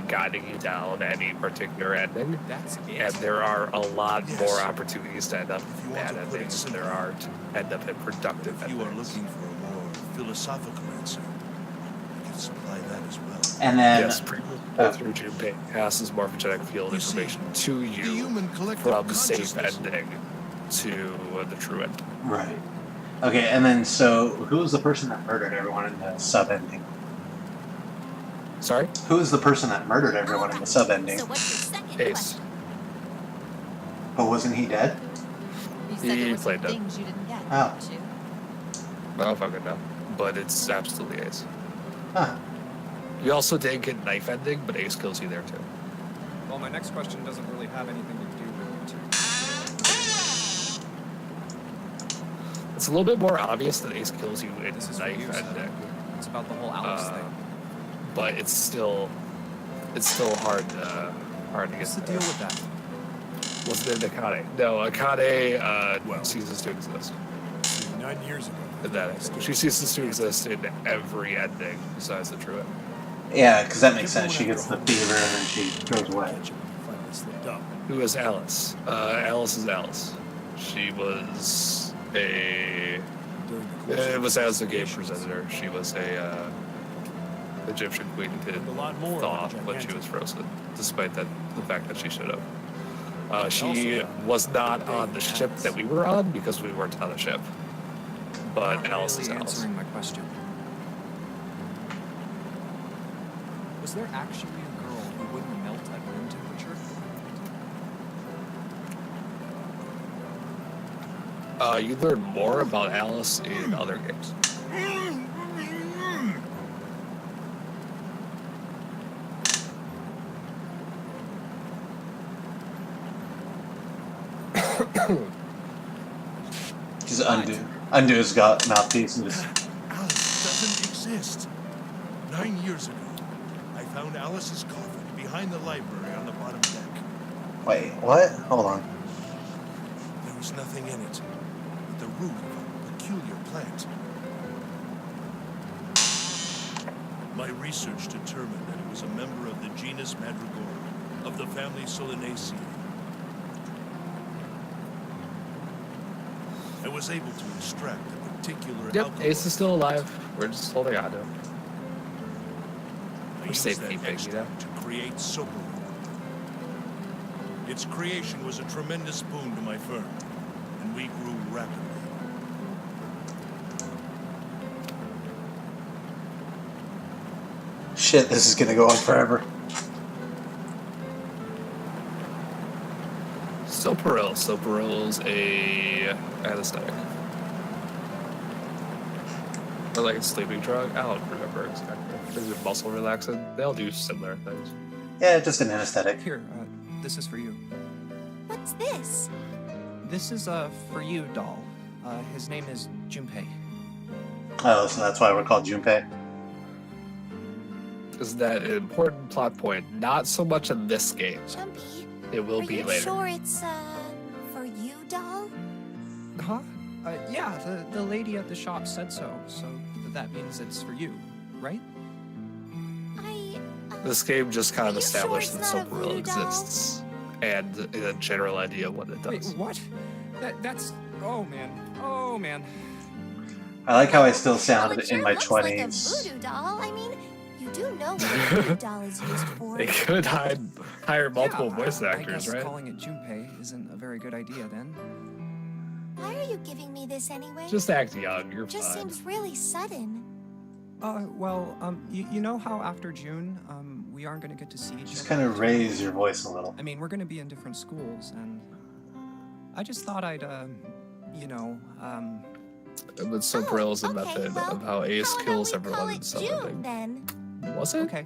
guiding you down any particular ending. That's it. And there are a lot Yes. more opportunities to end up If you in want bad to put it endings than there simply. are to end up in productive If you are endings. looking for a more philosophical answer, I can supply that as well. And then Yes, through Junpei passes morphogenetic field You see, information to The you human collective from safe consciousness. ending to the true ending. right. Okay, and then so who was the person that murdered everyone in the sub ending? Sorry? Who was the person that murdered everyone in the sub ending? So what's your second Ace. question? But wasn't he dead? You said He there were some played dead. things you didn't get, Oh. didn't you? I don't fucking know. But it's absolutely Ace. Huh. You also did get knife ending, but Ace kills you there too. Well, my next question doesn't really have anything to do with you two. It's a little bit more obvious that Ace kills you in This is for knife you, Seth. ending. It's about the whole Alice thing. But it's still hard to What's the get deal there. with that? What's the Akane? No, Akane ceases to exist. 9 years ago. In that she ceases to exist in every ending besides the true ending. Yeah, because that makes sense. She gets the fever and then she goes away. Catch him when he finally slipped up. Who is Alice? Alice is Alice. She was a. During the course It of was as the game investigations, presented her. She was a Egyptian queen who a lot more thaw than when she was gigantic. frozen, despite the fact that she should have. She Also, was not they on the ship have- that we were on because we weren't on the ship. But Not Alice really is Alice. answering my question. Was there actually a girl who wouldn't melt at room temperature? You learn more about Alice in other games. She's undo. Undo's got mouthpieces. Alice doesn't exist. 9 years ago, I found Alice's coffin behind the library on the bottom deck. Wait, what? Hold on. There was nothing in it but the root of a peculiar plant. My research determined that it was a member of the genus Madrigorum of the family Solanaceae. I was able to extract a particular Yep, alkaloid. Ace is still alive. We're just holding on to him. I For used safekeeping, that you know? extract to create Soparu. Its creation was a tremendous boon to my firm, and we grew rapidly. Shit, this is gonna go on forever. Soparil. Soparil's a anesthetic. Or like a sleeping drug. I don't remember exactly. Is it muscle relaxant? They all do similar things. Yeah, just an anesthetic. Here, this is for you. What's this? This is for you, doll. His name is Junpei. Oh, so that's why we're called Junpei. Is that an important plot point? Not so much in this game. Jumpy, It will are be you later. sure it's, for you, doll? Huh? Yeah, the lady at the shop said so. So that means it's for you, right? This game just kind of Are you sure established it's that not a Soparil voodoo doll? exists and a general idea of what it Wait, does. what? That's... Oh, man. Oh, man. I like how I still Well, sounded it sure in my looks like a 20s. voodoo doll. I mean, you do know what a voodoo doll is used for. They could hire multiple Yeah, voice I actors, guess right? calling it Junpei isn't a very good idea, then. Why are you giving me this anyway? Just act young, you're Just fine. seems really sudden. You know how after June, we aren't gonna get to see each other? Just kind of raise your voice a little. I mean, we're gonna be in different schools, and I just thought I'd, But Soparil is a okay, method well, of how Ace how about kills we everyone call in it some June, ending. then? Was it? Okay.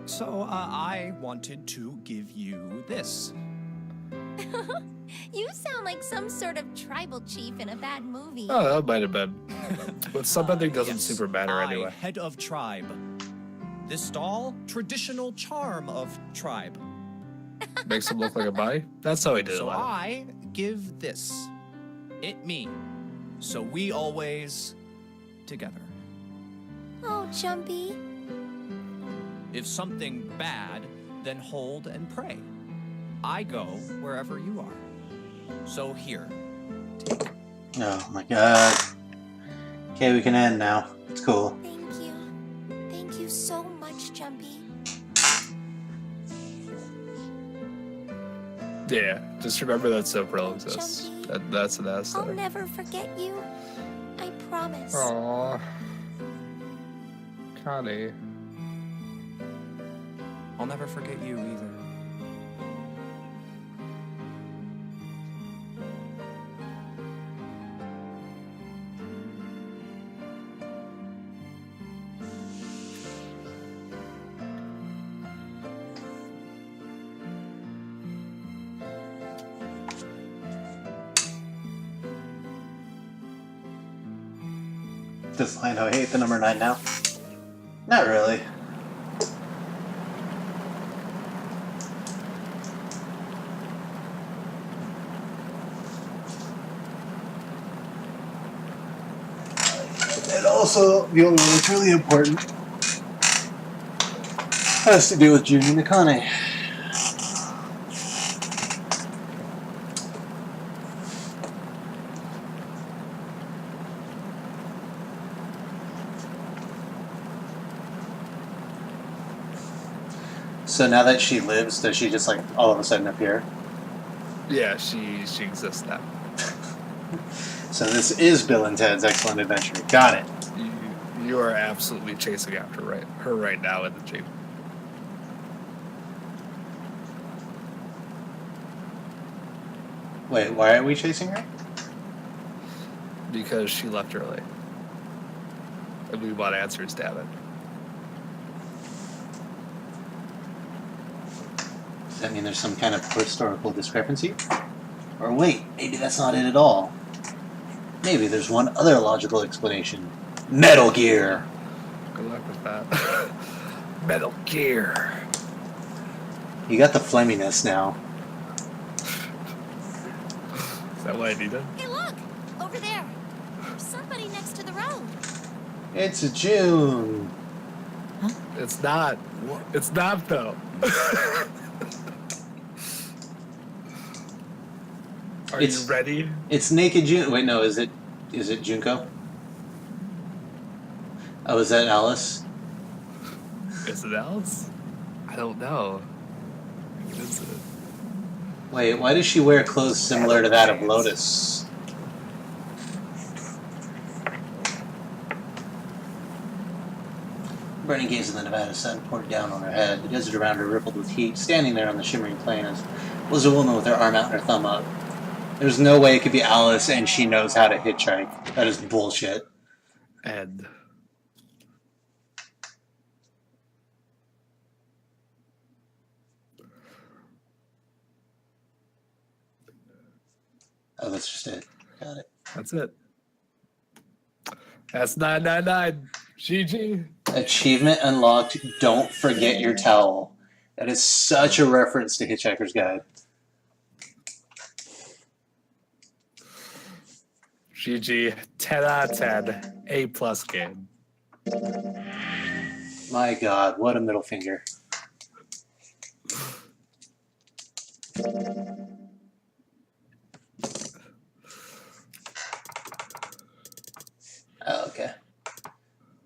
So, I wanted to give you this. You sound like some sort of tribal chief in a bad movie. Oh, that might have been. But something doesn't super matter anyway. Head of tribe. This stall, traditional charm of tribe. Makes him look like a body? That's how he did it. So I give this. It me. So we always together. Oh, Jumpy. If something bad, then hold and pray. I go wherever you are. So here. Oh my god. Okay, we can end now. It's cool. Thank you. Thank you so much, Jumpy. Yeah, just remember that Sopril exists. That's an I'll asset. never forget you. I promise. Aww. Connie. I'll never forget you either. Does Lando hate the number 9 now? Not really. And also, the only one that's really important has to do with Junior Nakane. So now that she lives, does she just like all of a sudden appear? Yeah, she exists now. So this is Bill and Ted's Excellent Adventure. Got it. You are absolutely chasing after her right now in the Jeep. Wait, why are we chasing her? Because she left early. And we want answers, damn it. Does that mean there's some kind of historical discrepancy? Or wait, maybe that's not it at all. Maybe there's one other logical explanation. Metal Gear! Good luck with that. Metal Gear. You got the flemminess now. Is that what I needed? Hey, look! Over there. There's somebody next to the road. It's June! It's not. What? It's not, though. Are you ready? It's Naked June. Wait, no, is it Junko? Oh, is that Alice? Is it Alice? I don't know. What is it? Wait, why does she wear clothes similar to that of Lotus? Burning gaze in the Nevada sun poured down on her head. The desert around her rippled with heat. Standing there on the shimmering plains was a woman with her arm out and her thumb up. There's no way it could be Alice and she knows how to hitchhike. That is bullshit. Ed. Oh, that's just it. Got it. That's it. That's 999. GG. Achievement unlocked. Don't forget your towel. That is such a reference to Hitchhiker's Guide. GG. 10 out of 10. A+ game. My God, what a middle finger. Oh, okay.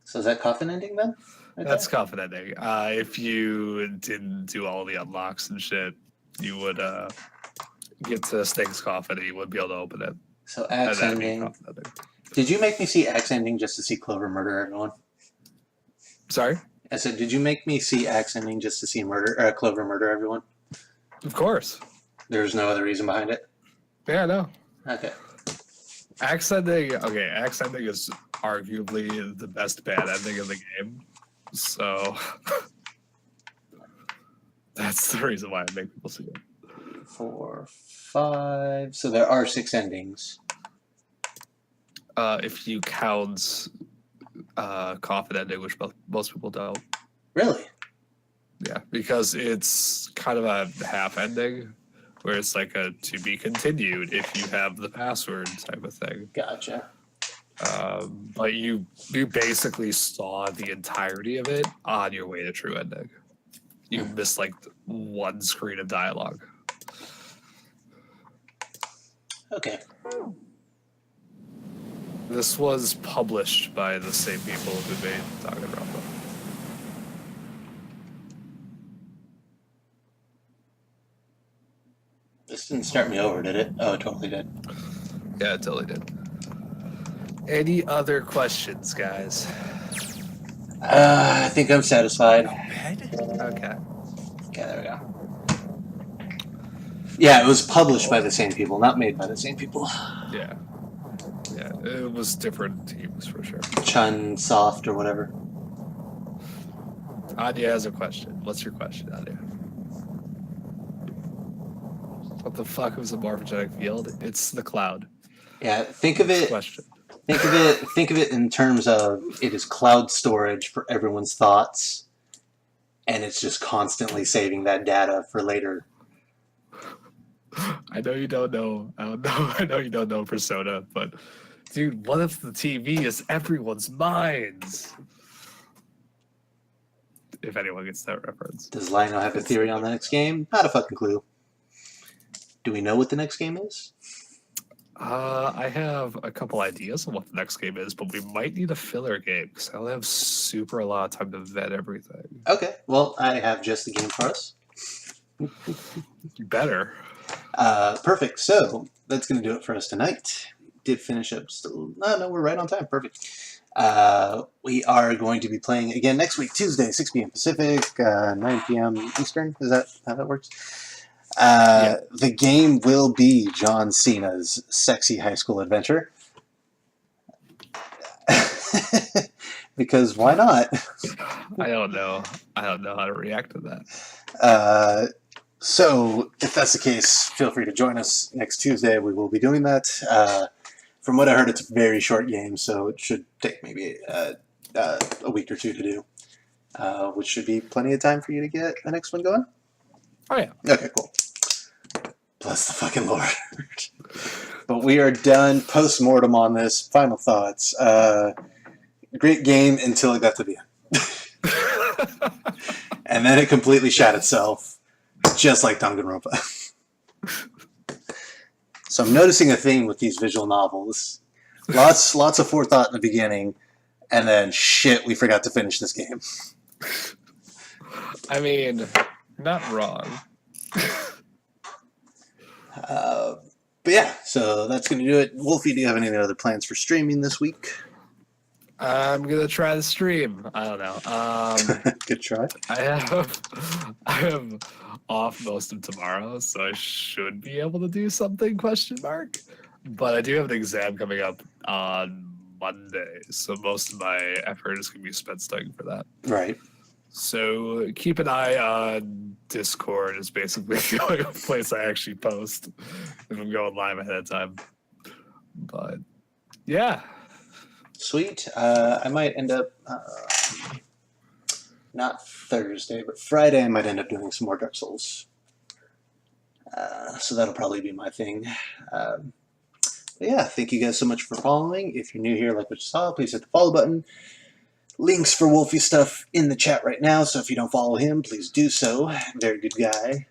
So is that coffin ending then? Right That's there? coffin ending. If you didn't do all the unlocks and shit, you would get to Sting's coffin and you would be able to open it. So axe And that'd be ending. coffin ending. Did you make me see axe ending just to see Clover murder everyone? Sorry? I said, did you make me see axe ending just to see Clover murder everyone? Of course. There's no other reason behind it? Yeah, no. Okay. Axe ending is arguably the best bad ending of the game. So that's the reason why I make people see it. 4, 5. So there are 6 endings. If you count coffin ending, which most people don't. Really? Yeah, because it's kind of a half ending, where it's like a to be continued if you have the password type of thing. Gotcha. But you basically saw the entirety of it on your way to true ending. You missed like one screen of dialogue. Okay. This was published by the same people who made Danganronpa. This didn't start me over, did it? Oh, it totally did. Yeah, it totally did. Any other questions, guys? I think I'm satisfied. Okay. Okay, there we go. Yeah, it was published by the same people, not made by the same people. Yeah. Yeah, it was different teams for sure. Chun Soft or whatever. Anya has a question. What's your question, Anya? What the fuck was a morphogenic field? It's the cloud. Yeah, think of it. Question. Think of it in terms of it is cloud storage for everyone's thoughts, and it's just constantly saving that data for later. I know you don't know. I know you don't know Persona, but dude, what if the TV is everyone's minds? If anyone gets that reference. Does Lionel have a theory on the next game? Not a fucking clue. Do we know what the next game is? I have a couple ideas on what the next game is, but we might need a filler game because I don't have a lot of time to vet everything. Okay, well, I have just the game for us. You better. Perfect. So that's going to do it for us tonight. Did finish up still. No, we're right on time. Perfect. We are going to be playing again next week, Tuesday, 6 p.m. Pacific, 9 p.m. Eastern. Is that how that works? Yeah. The game will be John Cena's Sexy High School Adventure. Because why not? I don't know how to react to that. So, if that's the case, feel free to join us next Tuesday. We will be doing that. From what I heard, it's a very short game, so it should take maybe a week or two to do, which should be plenty of time for you to get the next one going. Oh, yeah. Okay, cool. Bless the fucking Lord. But we are done. Post-mortem on this. Final thoughts. Great game until it got to the end. And then it completely shat itself, just like Danganronpa. So I'm noticing a theme with these visual novels. Lots of forethought in the beginning, and then shit, we forgot to finish this game. I mean, not wrong. But yeah, so that's going to do it. Wolfie, do you have any other plans for streaming this week? I'm gonna try the stream. I don't know. Good try. I have off most of tomorrow, so I should be able to do something? ? But I do have an exam coming up on Monday, so most of my effort is gonna be spent studying for that. Right. So keep an eye on Discord. Is basically the only place I actually post if I'm going live ahead of time. But yeah. Sweet. I might end up, not Thursday, but Friday I might end up doing some more Dark Souls. So that'll probably be my thing. But yeah, thank you guys so much for following. If you're new here, like what you saw, please hit the follow button. Links for Wolfie stuff in the chat right now, so if you don't follow him, please do so. Very good guy.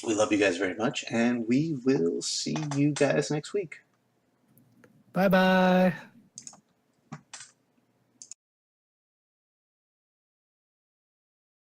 We love you guys very much, and we will see you guys next week. Bye-bye.